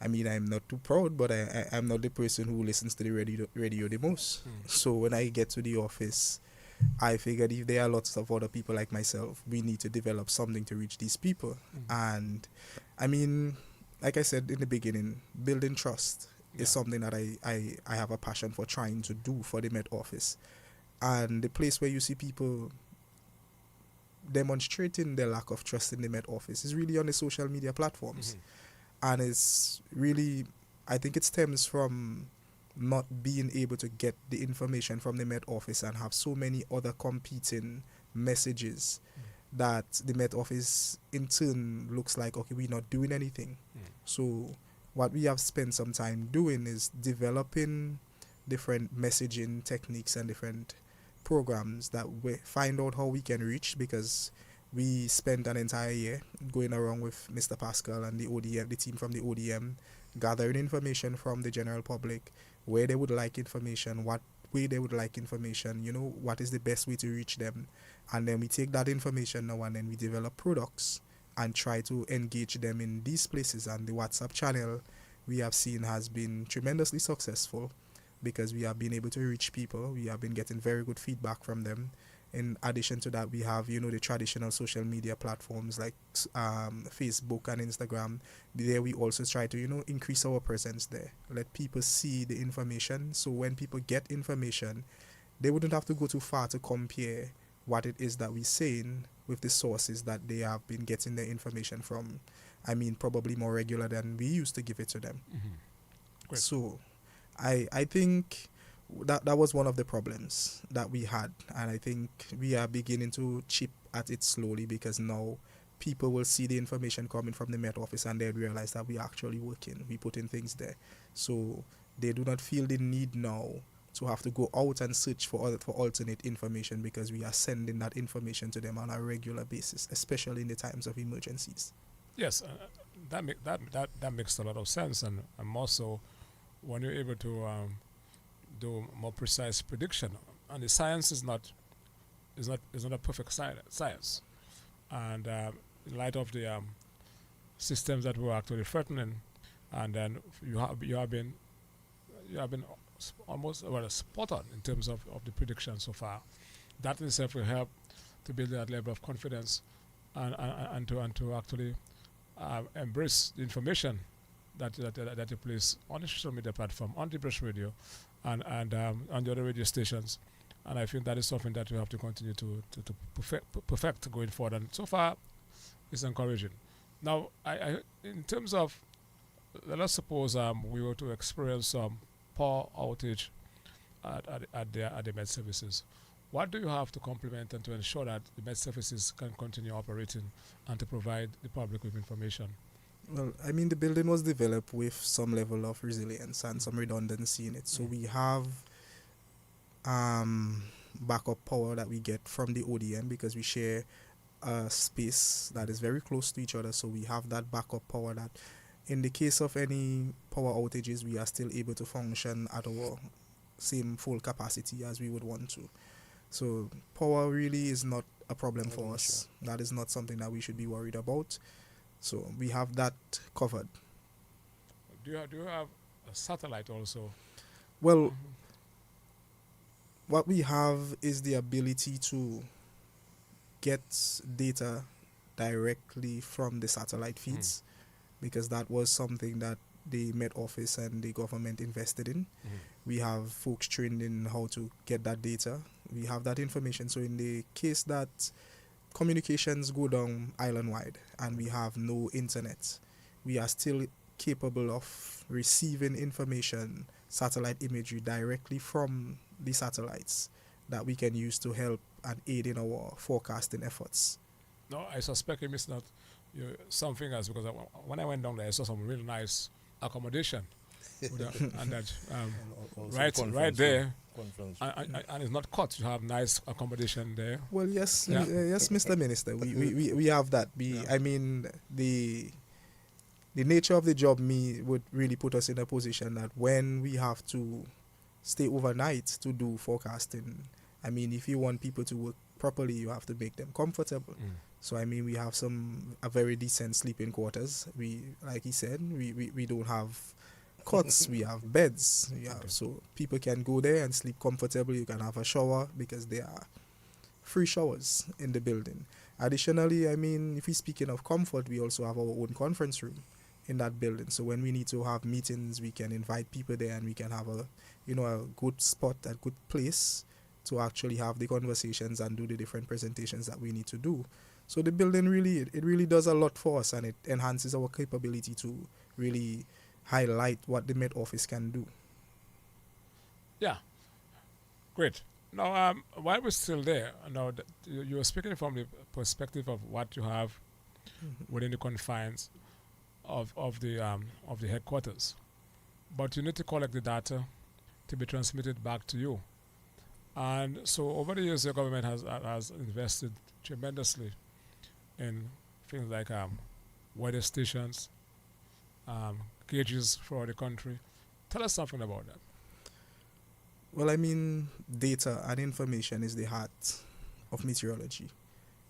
I'm not too proud, but I'm not the person who listens to the radio the most. So when I get to the office, I figured if there are lots of other people like myself, we need to develop something to reach these people. And I mean, like I said in the beginning, building trust is something that I have a passion for trying to do for the Met Office. And the place where you see people demonstrating their lack of trust in the Met Office is really on the social media platforms. And it's really, I think it stems from not being able to get the information from the Met Office and have so many other competing messages that the Met Office in turn looks like, okay, we're not doing anything. So what we have spent some time doing is developing different messaging techniques and different programs that we find out how we can reach, because we spent an entire year going around with Mr. Pascal and the ODM, the team from the ODM, gathering information from the general public, where they would like information, what way they would like information, what is the best way to reach them. And then we take that information now and then we develop products and try to engage them in these places. And the WhatsApp channel we have seen has been tremendously successful, because we have been able to reach people. We have been getting very good feedback from them. In addition to that, we have, the traditional social media platforms like Facebook and Instagram. There we also try to, increase our presence there. Let people see the information. So when people get information, they wouldn't have to go too far to compare what it is that we're saying with the sources that they have been getting their information from. I mean, probably more regular than we used to give it to them. Great. So I think that was one of the problems that we had, and I think we are beginning to chip at it slowly, because now people will see the information coming from the Met Office and they realize that we are actually working, we put in things there, so they do not feel the need now to have to go out and search for alternate information, because we are sending that information to them on a regular basis, especially in the times of emergencies. Yes, that makes a lot of sense, and more so when you're able to do more precise prediction. And the science is not a perfect science. And in light of the systems that were actually threatening, and then you have been almost spot on in terms of the prediction so far. That in itself will help to build that level of confidence and to actually embrace the information that you place on the social media platform, on the Brush Radio, and on the other radio stations. And I think that is something that we have to continue to perfect going forward. And so far, it's encouraging. Now, I in terms of, let's suppose we were to experience some power outage at the Met services. What do you have to complement and to ensure that the Met services can continue operating and to provide the public with information? Well, I mean, the building was developed with some level of resilience and some redundancy in it. So we have backup power that we get from the ODM, because we share a space that is very close to each other. So we have that backup power that, in the case of any power outages, we are still able to function at our same full capacity as we would want to. So power really is not a problem for us. That is not something that we should be worried about. So we have that covered. Do you have a satellite also? Well, what we have is the ability to get data directly from the satellite feeds. because that was something that the Met Office and the government invested in. We have folks trained in how to get that data. We have that information. So in the case that communications go down island-wide and we have no internet, we are still capable of receiving information, satellite imagery directly from the satellites that we can use to help and aid in our forecasting efforts. No, I suspect you missed out something else, because when I went down there, I saw some really nice accommodation. And that, Also right conference there, room. Conference room. and it's not cut. You have nice accommodation there. Well, yes, Yeah. yes, Mr. Minister, we have that. I mean, the nature of the job would really put us in a position that when we have to stay overnight to do forecasting, I mean, if you want people to work properly, you have to make them comfortable. So I mean, we have a very decent sleeping quarters. We, like he said, we don't have cots, we have beds. So people can go there and sleep comfortably. You can have a shower because there are free showers in the building. Additionally, I mean, if we're speaking of comfort, we also have our own conference room in that building. So when we need to have meetings, we can invite people there and we can have a good spot, a good place to actually have the conversations and do the different presentations that we need to do. So the building really does a lot for us, and it enhances our capability to really highlight what the Met Office can do. Yeah, great. Now, while we're still there, now you were speaking from the perspective of what you have within the confines of the headquarters, but you need to collect the data to be transmitted back to you. And so over the years, the government has invested tremendously in things like weather stations, gauges for the country. Tell us something about that. Well, I mean, data and information is the heart of meteorology.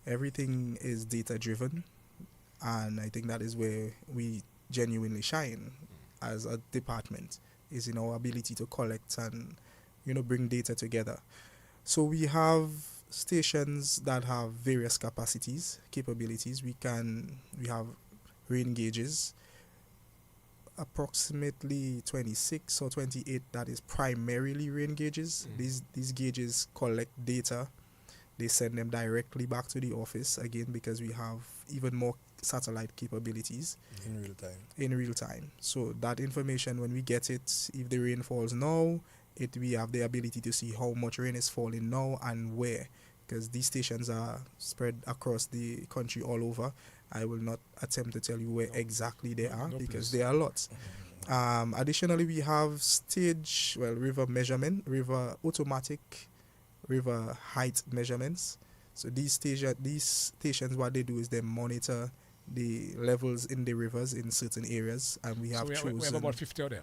Everything is data-driven, and I think that is where we genuinely shine as a department, is in our ability to collect and bring data together. So we have stations that have various capabilities. We have rain gauges, approximately 26 or 28 that is primarily rain gauges. These gauges collect data. They send them directly back to the office, again, because we have even more satellite capabilities. In real time. So that information, when we get it, if the rain falls now, we have the ability to see how much rain is falling now and where, because these stations are spread across the country all over. I will not attempt to tell you where exactly they are, because there are lots. Additionally, we have river measurement, automatic river height measurements. So these stations, what they do is they monitor the levels in the rivers in certain areas, and we have we have about 50 of them.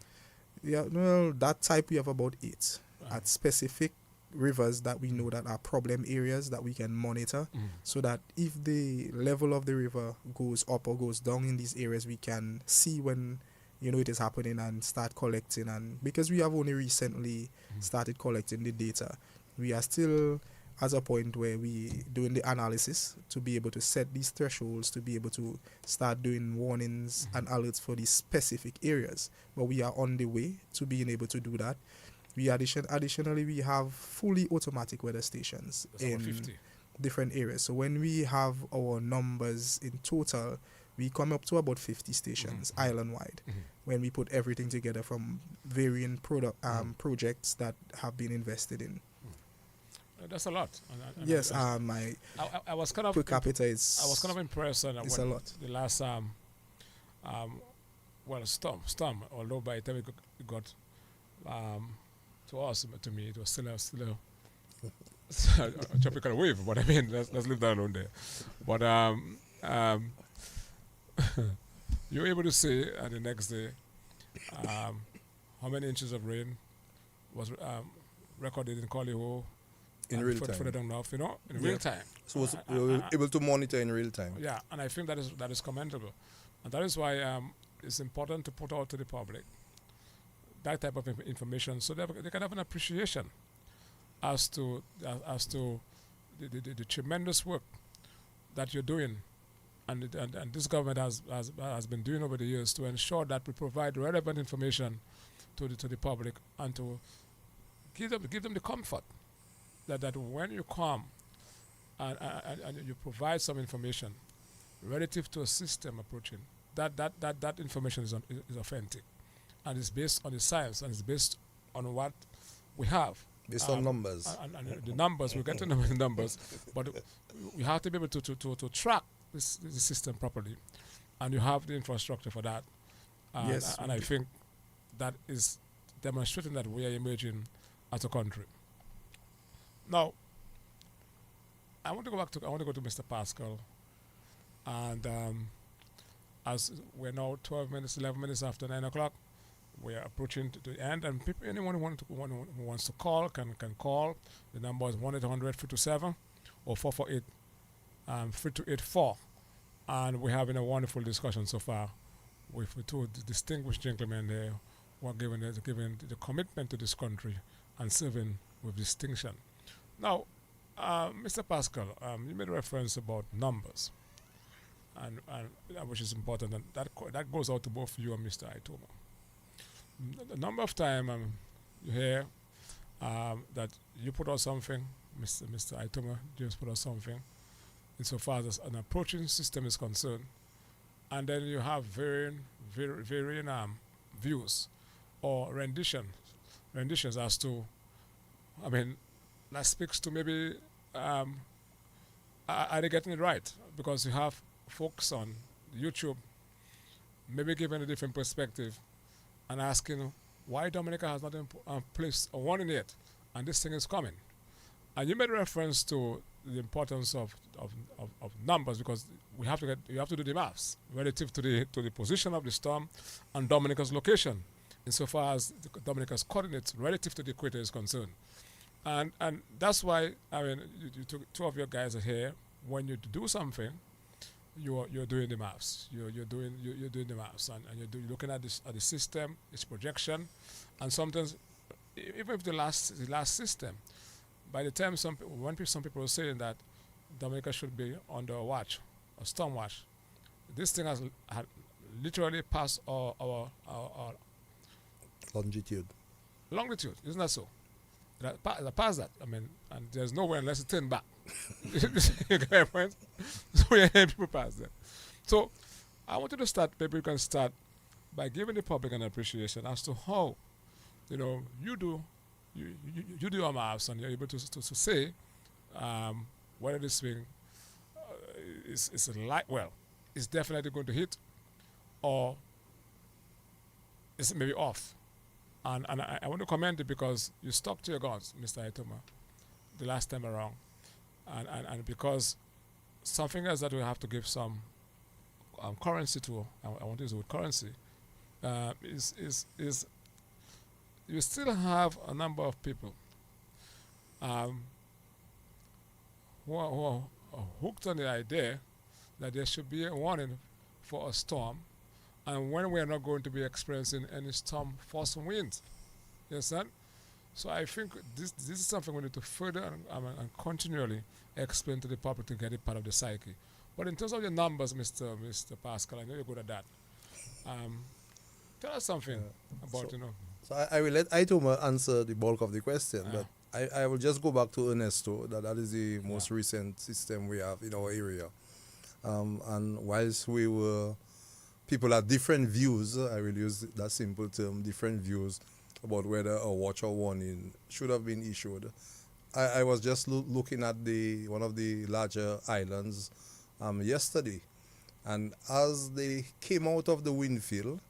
Yeah, well, that type we have about 8 at specific rivers that we know that are problem areas that we can monitor, so that if the level of the river goes up or goes down in these areas, we can see when it is happening and start collecting. And because we have only recently started collecting the data, we are still at a point where we doing the analysis to be able to set these thresholds, to be able to start doing warnings and alerts for these specific areas. But we are on the way to being able to do that. Additionally, we have fully automatic weather stations in 50 different areas. So when we have our numbers in total, we come up to about 50 stations island-wide, when we put everything together from varying projects that have been invested in. That's a lot. Yes, I was kind of per capita is. I was kind of impressed. It's a lot. The last storm. Although by the time it got to us, to me, it was still a tropical wave. But I mean, let's leave that alone there. But you were able to say the next day how many inches of rain was recorded in Colliho. In real time. Further down north, in real time. So we were able to monitor in real time. Yeah, and I think that is commendable. And that is why it's important to put out to the public that type of information, so they can have an appreciation as to the tremendous work that you're doing and this government has been doing over the years to ensure that we provide relevant information to the public and to give them the comfort that when you come and you provide some information relative to a system approaching, that information is authentic and is based on the science and is based on what we have. Based on numbers. And the numbers, we'll get to the numbers, but we have to be able to track this system properly, and you have the infrastructure for that. Yes. And I think that is demonstrating that we are emerging as a country. Now, I want to go to Mr. Pascal, and as we're now 11 minutes after 9 o'clock, we are approaching to the end, and anyone who wants to call can call. The number is 1-800-327 or 448-3284, and we're having a wonderful discussion so far with the two distinguished gentlemen there who are giving the commitment to this country and serving with distinction. Now, Mr. Pascal, you made reference about numbers, and which is important, and that goes out to both you and Mr. Itoma. The number of time you hear that you put out something, Mr. Itoma just put out something, insofar as an approaching system is concerned, and then you have varying views or renditions as to, I mean, that speaks to maybe are they getting it right? Because you have folks on YouTube maybe giving a different perspective and asking why Dominica has not placed a warning yet, and this thing is coming. And you made reference to the importance of numbers, because you have to do the maths relative to the position of the storm and Dominica's location, insofar as Dominica's coordinates relative to the equator is concerned. And that's why, I mean, you took two of your guys are here. When you do something, you're doing the maths. You're doing the maths, and you're looking at the system, its projection, and sometimes even if the last system, by the time some people are saying that Dominica should be under a watch, a storm watch, this thing had literally passed our Longitude. Isn't that so? That past that, I mean, and there's nowhere unless you turn back. You get my point? So we're hearing people pass that. So I want you to start, maybe you can start by giving the public an appreciation as to how, you do your maths, and you're able to say whether this thing is it's definitely going to hit, or it's maybe off. And I want to commend it because you stuck to your guns, Mr. Itoma, the last time around. And because something else that we have to give some currency to, I want to use the word currency, is you still have a number of people who are hooked on the idea that there should be a warning for a storm, and when we are not going to be experiencing any storm force winds. You understand? So I think this is something we need to further and continually explain to the public to get it part of the psyche. But in terms of the numbers, Mr. Pascal, I know you're good at that. Tell us something about, So I will let Itoma answer the bulk of the question, but I will just go back to Ernesto, that is the most recent system we have in our area. And whilst people have different views, I will use that simple term, different views about whether a watch or warning should have been issued. I was just looking at one of the larger islands yesterday, and as they came out of the wind field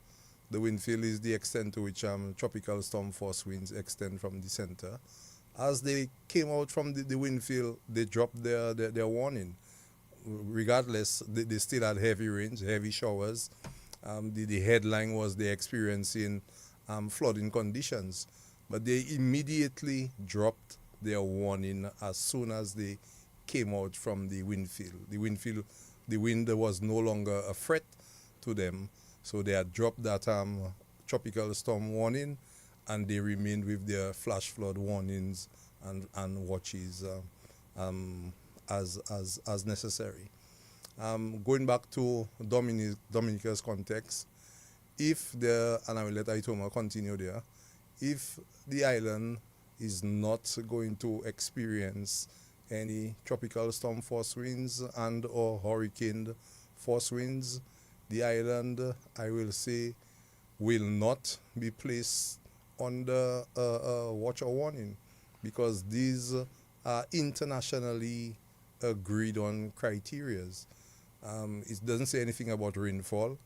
is the extent to which tropical storm force winds extend from the center. As they came out from the wind field, they dropped their warning. Regardless, they still had heavy rains, heavy showers. The headline was they're experiencing flooding conditions, but they immediately dropped their warning as soon as they came out from the wind field. The wind was no longer a threat to them, so they had dropped that tropical storm warning, and they remained with their flash flood warnings and watches as necessary. Going back to Dominica's context, and I will let Itoma continue there, if the island is not going to experience any tropical storm force winds and or hurricane force winds, the island, I will say, will not be placed under watch or warning, because these are internationally agreed on criterias. It doesn't say anything about rainfall.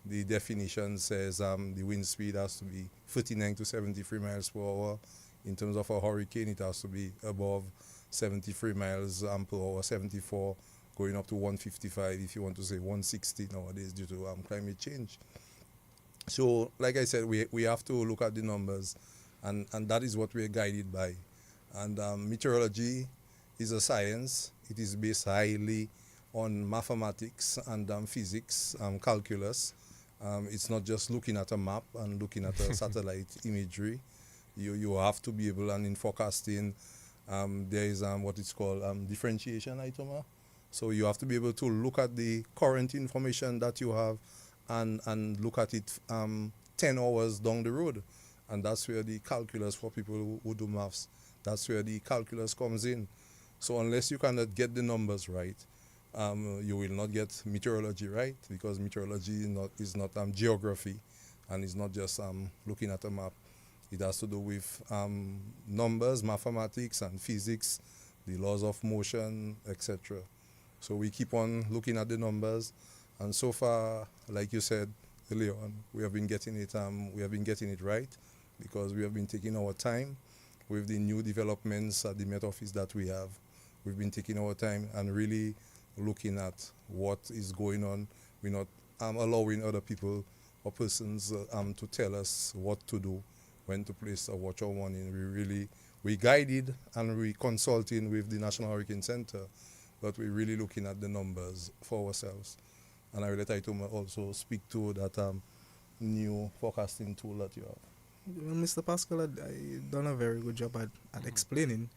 The definition says the wind speed has to be 39 to 73 miles per hour. In terms of a hurricane, it has to be above 73 miles per hour, 74, going up to 155, if you want to say 160 nowadays due to climate change. So, like I said, we have to look at the numbers, and that is what we're guided by. And meteorology is a science. It is based highly on mathematics and physics, calculus. It's not just looking at a map and looking at a satellite imagery. You have to be able, and in forecasting, there is what is called differentiation, Itoma. So you have to be able to look at the current information that you have and look at it 10 hours down the road. And that's where the calculus, for people who do maths, that's where the calculus comes in. So unless you cannot get the numbers right, you will not get meteorology right, because meteorology is not geography, and it's not just looking at a map. It has to do with numbers, mathematics, and physics, the laws of motion, etc. So we keep on looking at the numbers, and so far, like you said earlier on, we have been getting it. We have been getting it right, because we have been taking our time with the new developments at the Met Office that we have. We've been taking our time and really looking at what is going on. We're not allowing other people or persons to tell us what to do, when to place a watch or warning. We guided and we consulting with the National Hurricane Center, but we're really looking at the numbers for ourselves. And I will let Itoma also speak to that new forecasting tool that you have. Mr. Pascal, I done a very good job at explaining.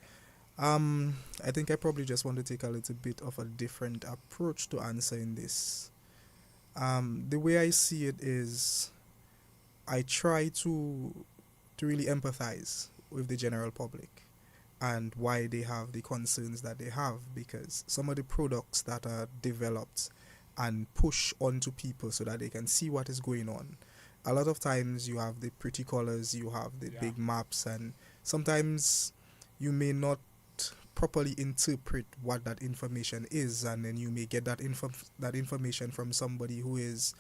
I think I probably just want to take a little bit of a different approach to answering this. The way I see it is, I try to really empathize with the general public and why they have the concerns that they have, because some of the products that are developed and push onto people so that they can see what is going on, a lot of times you have the pretty colors, you have the big maps, and sometimes you may not properly interpret what that information is, and then you may get that information from somebody who is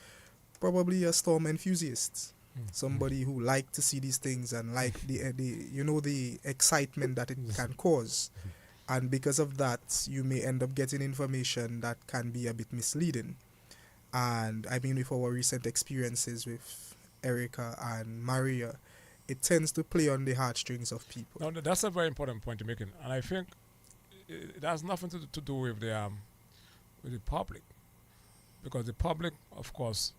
probably a storm enthusiast, somebody who like to see these things and like the excitement that it can cause, and because of that you may end up getting information that can be a bit misleading. And I mean, with our recent experiences with Erica and Maria, it tends to play on the heartstrings of people. Now, that's a very important point you're making, and I think it has nothing to do with the public, because the public, of course,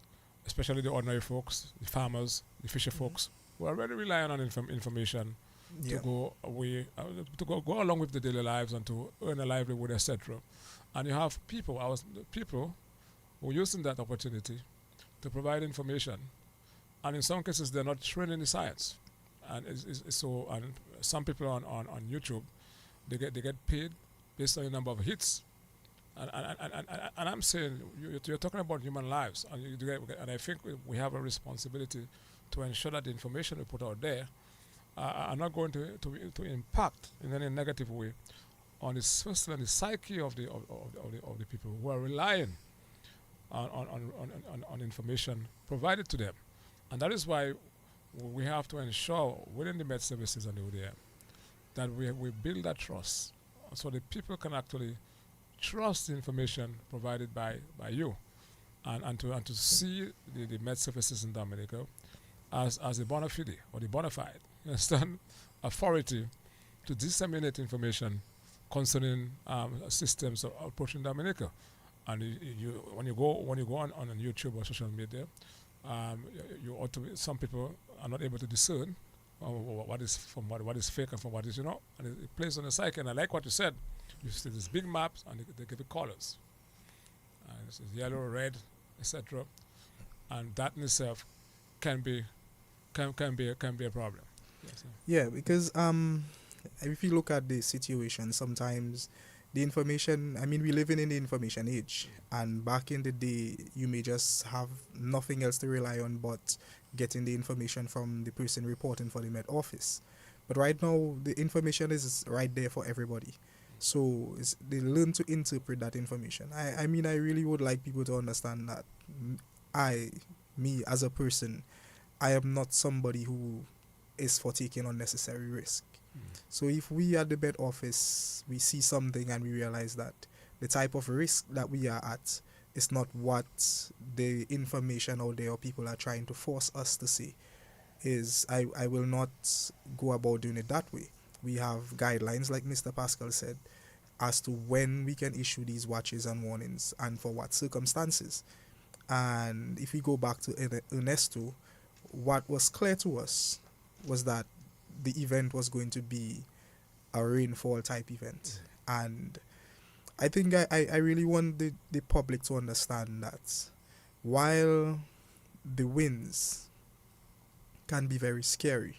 especially the ordinary folks, the farmers, the fisher folks, who are already relying on information to go away, to go along with the daily lives and to earn a livelihood, etc. And you have people who are using that opportunity to provide information, and in some cases they're not trained in the science, and and some people on YouTube, they get paid based on the number of hits, and I'm saying you're talking about human lives, and I think we have a responsibility to ensure that the information we put out there are not going to impact in any negative way on the system and the psyche of the people who are relying on information provided to them. And that is why we have to ensure within the Met Services and the ODM that we build that trust, so that people can actually trust the information provided by you, and to see the Met Services in Dominica as the bona fide or the bona fide, you understand, authority to disseminate information concerning systems of approaching Dominica. And when you go on YouTube or social media, some people are not able to discern what is fake and from what is, and it plays on the psyche. And I like what you said. You see these big maps and they give it colors. It's yellow, red, etc. And that in itself can be can be a problem. Yes, sir. Yeah, because if you look at the situation, sometimes the information. I mean, we live in the information age, and back in the day, you may just have nothing else to rely on but getting the information from the person reporting for the Met Office. But right now, the information is right there for everybody. So they learn to interpret that information. I mean, I really would like people to understand that me as a person, I am not somebody who is for taking unnecessary risk. So if we at the Met Office, we see something and we realize that the type of risk that we are at is not what the information out there or people are trying to force us to see, I will not go about doing it that way. We have guidelines, like Mr. Pascal said, as to when we can issue these watches and warnings and for what circumstances. And if we go back to Ernesto, what was clear to us was that the event was going to be a rainfall type event. And I think I really want the public to understand that while the winds can be very scary,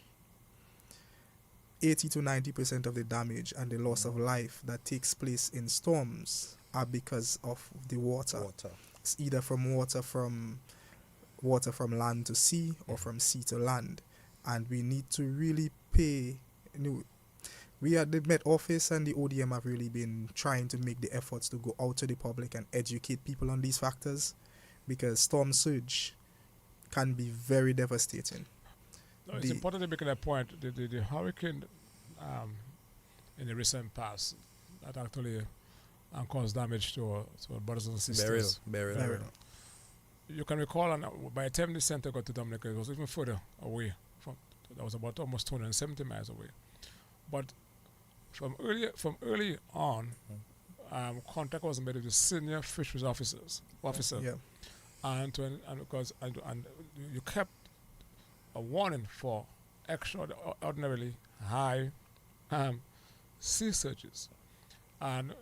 80 to 90% of the damage and the loss of life that takes place in storms are because of the water. It's either from water from land to sea or from sea to land. And we need to really pay. We at the Met Office and the ODM have really been trying to make the efforts to go out to the public and educate people on these factors, because storm surge can be very devastating. No, it's important to make that point. The hurricane in the recent past that actually caused damage to our brothers and sisters. Burial. You can recall, by the time the center got to Dominica, it was even further away. That was about almost 270 miles away. But from early on, contact was made with the senior fisheries officer, Yeah. and you kept a warning for extraordinarily high sea surges, and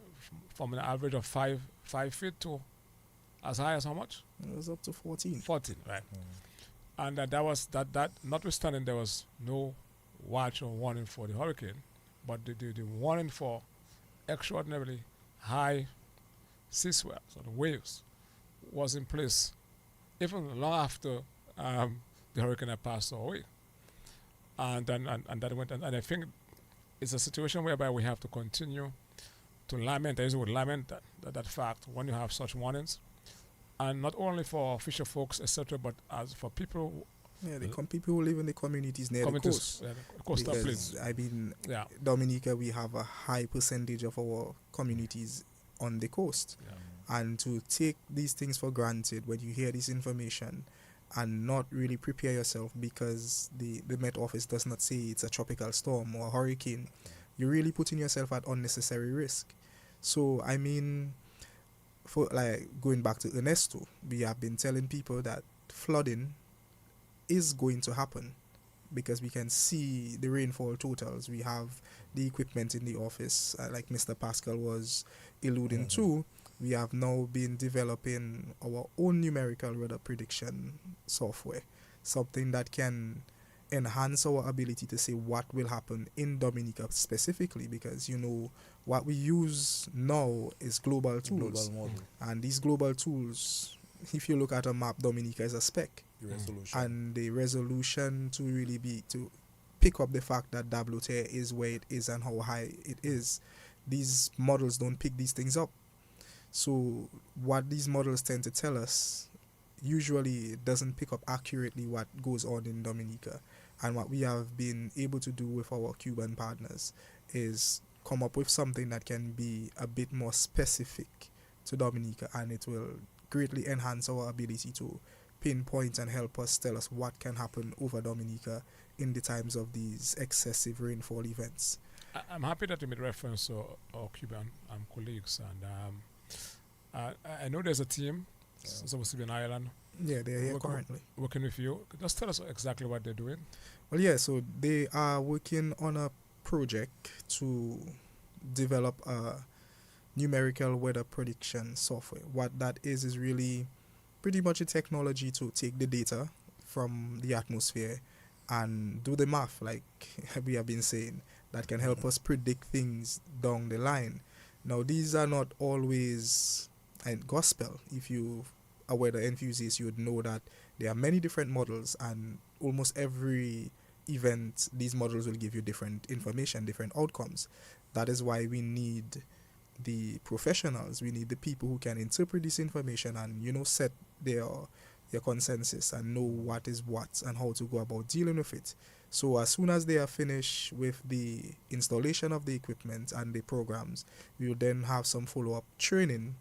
from an average of 5 feet to as high as how much? It was up to 14. 14, right? And that was that. Notwithstanding, there was no watch or warning for the hurricane, but the warning for extraordinarily high sea swells or the waves was in place even long after the hurricane had passed away. And that went. And I think it's a situation whereby we have to continue to lament. I use the word lament that fact when you have such warnings. And not only for fisher folks, etc., but as for people. Yeah, people who live in the communities near the coast. Yeah, the coastal plains. I mean, Dominica, we have a high percentage of our communities on the coast. Yeah. And to take these things for granted when you hear this information and not really prepare yourself because the Met Office does not say it's a tropical storm or a hurricane, you're really putting yourself at unnecessary risk. So, I mean, for like going back to Ernesto, we have been telling people that flooding is going to happen because we can see the rainfall totals. We have the equipment in the office, like Mr. Pascal was alluding to. We have now been developing our own numerical weather prediction software, something that can enhance our ability to say what will happen in Dominica specifically, because what we use now is global tools. And these global tools, if you look at a map, Dominica is a speck. And the resolution to really be to pick up the fact that Dablotaire is where it is and how high it is, these models don't pick these things up. So what these models tend to tell us, usually it doesn't pick up accurately what goes on in Dominica. And what we have been able to do with our Cuban partners is come up with something that can be a bit more specific to Dominica, and it will greatly enhance our ability to pinpoint and help us tell us what can happen over Dominica in the times of these excessive rainfall events. I'm happy that you made reference to our Cuban colleagues, and I know there's a team supposed to be in Ireland. Yeah, they're here currently. Working with you. Just tell us exactly what they're doing. Well, yeah, so they are working on a project to develop a numerical weather prediction software. What that is really pretty much a technology to take the data from the atmosphere and do the math, like we have been saying, that can help us predict things down the line. Now, these are not always gospel. If you are a weather enthusiast, you would know that there are many different models, and almost every event, these models will give you different information, different outcomes. That is why we need the professionals. We need the people who can interpret this information and set their consensus and know what is what and how to go about dealing with it. So as soon as they are finished with the installation of the equipment and the programs, we will then have some follow-up training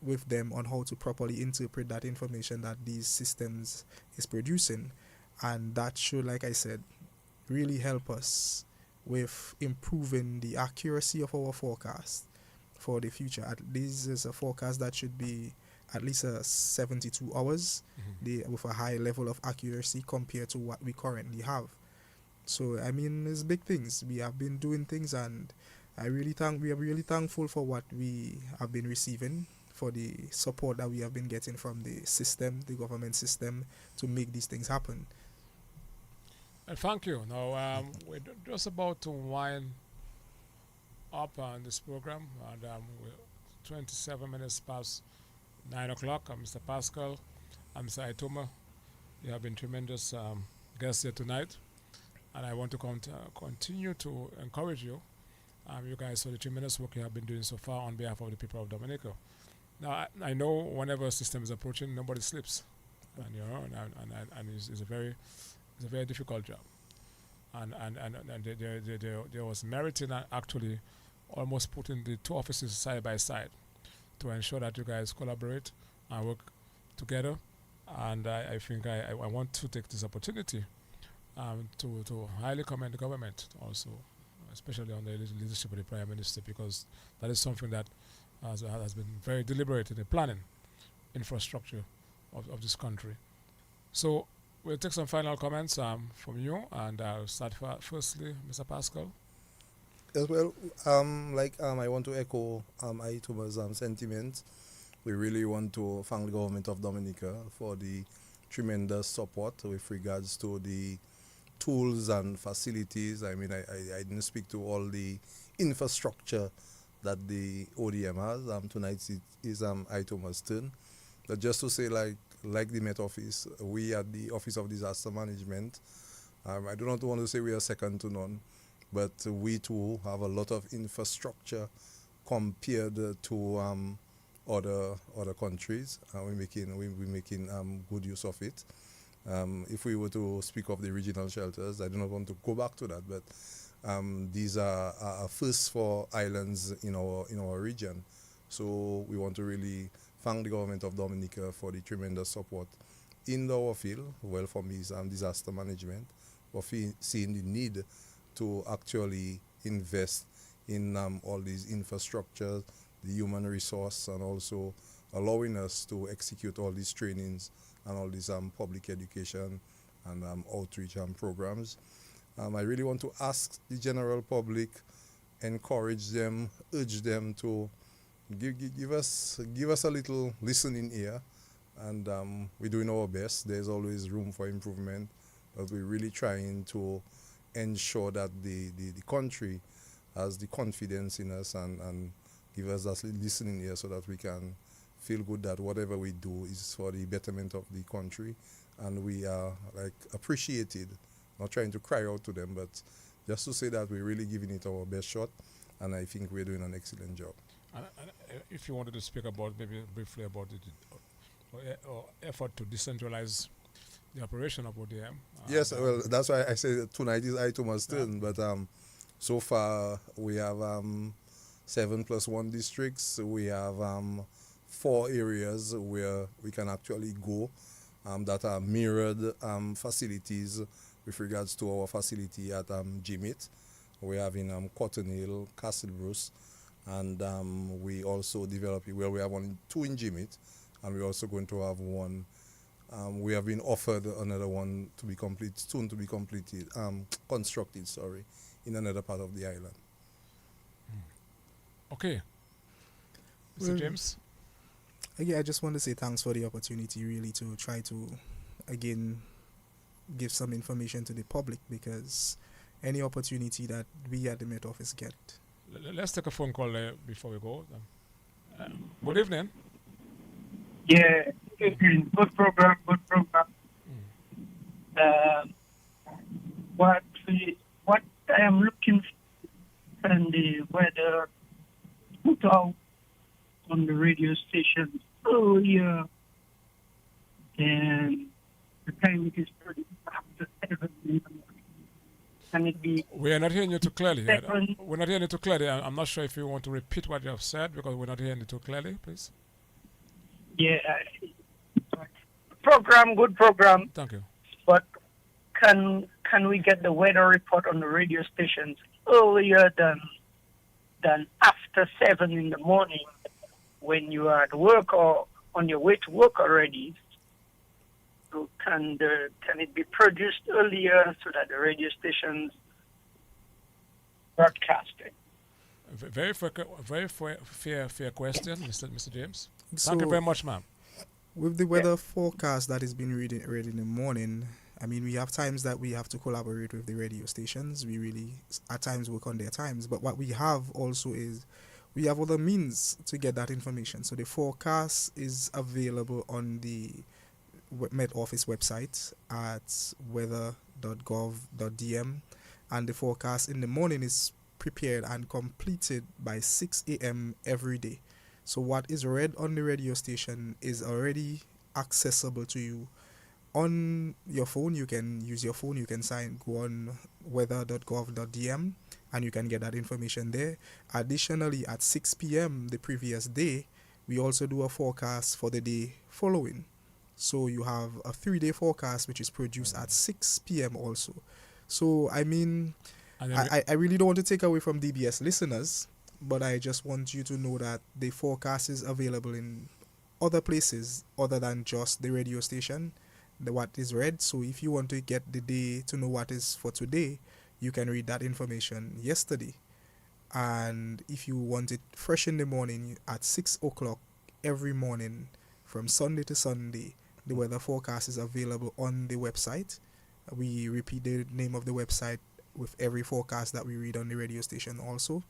with them on how to properly interpret that information that these systems is producing. And that should, like I said, really help us with improving the accuracy of our forecast for the future. This is a forecast that should be at least 72 hours with a high level of accuracy compared to what we currently have. So I mean, it's big things. We have been doing things, and we are really thankful for what we have been receiving, for the support that we have been getting from the system, the government system, to make these things happen. Thank you. Now we're just about to wind up on this program, and we're 27 minutes past 9 o'clock. I'm Mr. Pascal. I'm Mr. Itoma. You have been tremendous guests here tonight, and I want to continue to encourage you, you guys, for the tremendous work you have been doing so far on behalf of the people of Dominica. Now, I know whenever a system is approaching, nobody sleeps, and it's a very difficult job, and there was merit in actually almost putting the two offices side by side to ensure that you guys collaborate and work together. And I think I want to take this opportunity to highly commend the government also, especially on the leadership of the Prime Minister, because that is something that has been very deliberate in the planning infrastructure of this country. So we'll take some final comments from you, and I'll start firstly, Mr. Pascal. Yes, well, I want to echo Itoma's sentiment. We really want to thank the government of Dominica for the tremendous support with regards to the tools and facilities. I mean, I didn't speak to all the infrastructure that the ODM has. Tonight it is Itoma's turn. But just to say, like the Met Office, we at the Office of Disaster Management, I do not want to say we are second to none, but we too have a lot of infrastructure compared to other countries. We're making good use of it. If we were to speak of the regional shelters, I do not want to go back to that, but these are first for islands in our region. So we want to really thank the government of Dominica for the tremendous support in our field. Well, for me, is disaster management, for seeing the need to actually invest in all these infrastructures, the human resource, and also allowing us to execute all these trainings and all these public education and outreach programs. I really want to ask the general public, encourage them, urge them to give us a little listening ear, and we're doing our best. There's always room for improvement, but we're really trying to ensure that the country has the confidence in us and give us that listening ear, so that we can feel good that whatever we do is for the betterment of the country, and we are appreciated. Not trying to cry out to them, but just to say that we're really giving it our best shot, and I think we're doing an excellent job. And if you wanted to speak about maybe briefly about the effort to decentralize the operation of ODM. Yes, well, that's why I say tonight is Itoma's turn, but so far we have 7+1 districts. We have 4 areas where we can actually go that are mirrored facilities with regards to our facility at Jimit. We have in Cotton Hill, Castle Bruce, and we also develop it. Well, we have 2 in Jimit, and we're also going to have one. We have been offered another one to be soon to be completed, constructed, in another part of the island. Okay. Mr. Well, James? Again, I just want to say thanks for the opportunity, really, to try to, again, give some information to the public, because any opportunity that we at the Met Office get. Let's take a phone call before we go. Good evening. Yeah, good program, good program. Uh, what I am looking for in the weather put out on the radio station earlier than the time it is produced after 7 in the morning. Can it be We are not hearing you too clearly. 7? We're not hearing you too clearly. I'm not sure if you want to repeat what you have said because we're not hearing you too clearly, please. Yeah, program, good program. Thank you. But can we get the weather report on the radio stations earlier than after 7 in the morning when you are at work or on your way to work already? So can it be produced earlier so that the radio stations broadcast it? Very fair question, Mr. James. So, Thank you very much, ma'am. with the weather forecast that is being read in the morning, I mean, we have times that we have to collaborate with the radio stations. We really, at times, work on their times. But what we have also is we have other means to get that information. So the forecast is available on the Met Office website at weather.gov.dm, and the forecast in the morning is prepared and completed by 6 a.m. every day. So what is read on the radio station is already accessible to you on your phone. You can use your phone. You can go on weather.gov.dm and you can get that information there. Additionally, at 6 p.m. the previous day, we also do a forecast for the day following. So you have a 3-day forecast which is produced at 6 p.m. also. So I mean, I really don't want to take away from DBS listeners, but I just want you to know that the forecast is available in other places other than just the radio station, what is read. So if you want to get the day to know what is for today, you can read that information yesterday. And if you want it fresh in the morning at 6 o'clock every morning from Sunday to Sunday, the weather forecast is available on the website. We repeat the name of the website with every forecast that we read on the radio station also.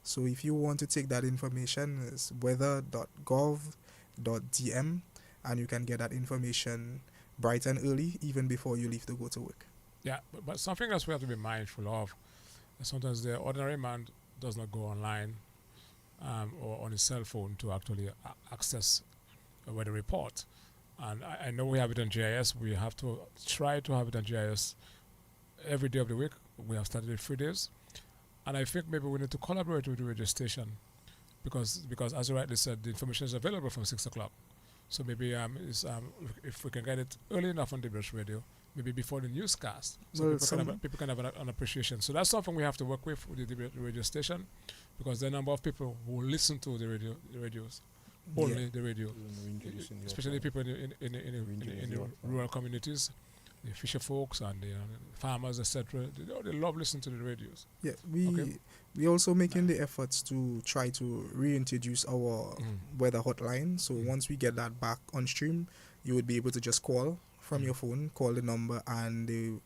So if you want to take that information, it's weather.gov.dm, and you can get that information bright and early, even before you leave to go to work. Yeah, but something else we have to be mindful of. Sometimes the ordinary man does not go online or on his cell phone to actually access a weather report. And I know we have it on GIS. We have to try to have it on GIS every day of the week. We have started it 3 days. And I think maybe we need to collaborate with the radio station because as you rightly said, the information is available from 6 o'clock. So maybe if we can get it early enough on DBS radio, maybe before the newscast, so Well, people can have an appreciation. So that's something we have to work with the DBS radio station, because there are a number of people who listen to the radios, only the radio, especially people in the rural communities, the fisher folks and the farmers, etc. They love listening to the radios. Yeah, we also making the efforts to try to reintroduce our weather hotline. So once we get that back on stream, you would be able to just call from your phone, call the number, and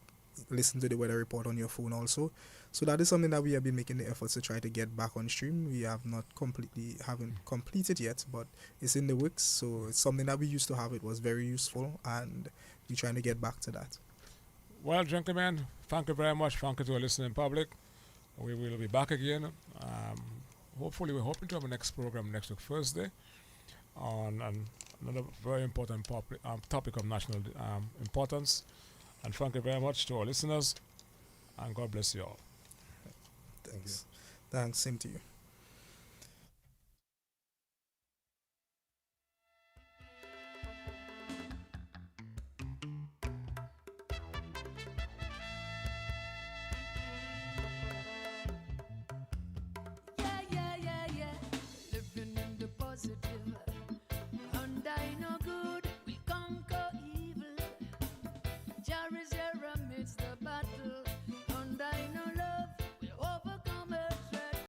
listen to the weather report on your phone also. So that is something that we have been making the efforts to try to get back on stream. We haven't completed yet, but it's in the works. So it's something that we used to have. It was very useful, and we're trying to get back to that. Well, gentlemen, thank you very much. Thank you to our listening public. We will be back again. Hopefully, we're hoping to have a next program next week, Thursday, on another very important topic of national importance. And thank you very much to our listeners, and God bless you all. Thanks. Same to you.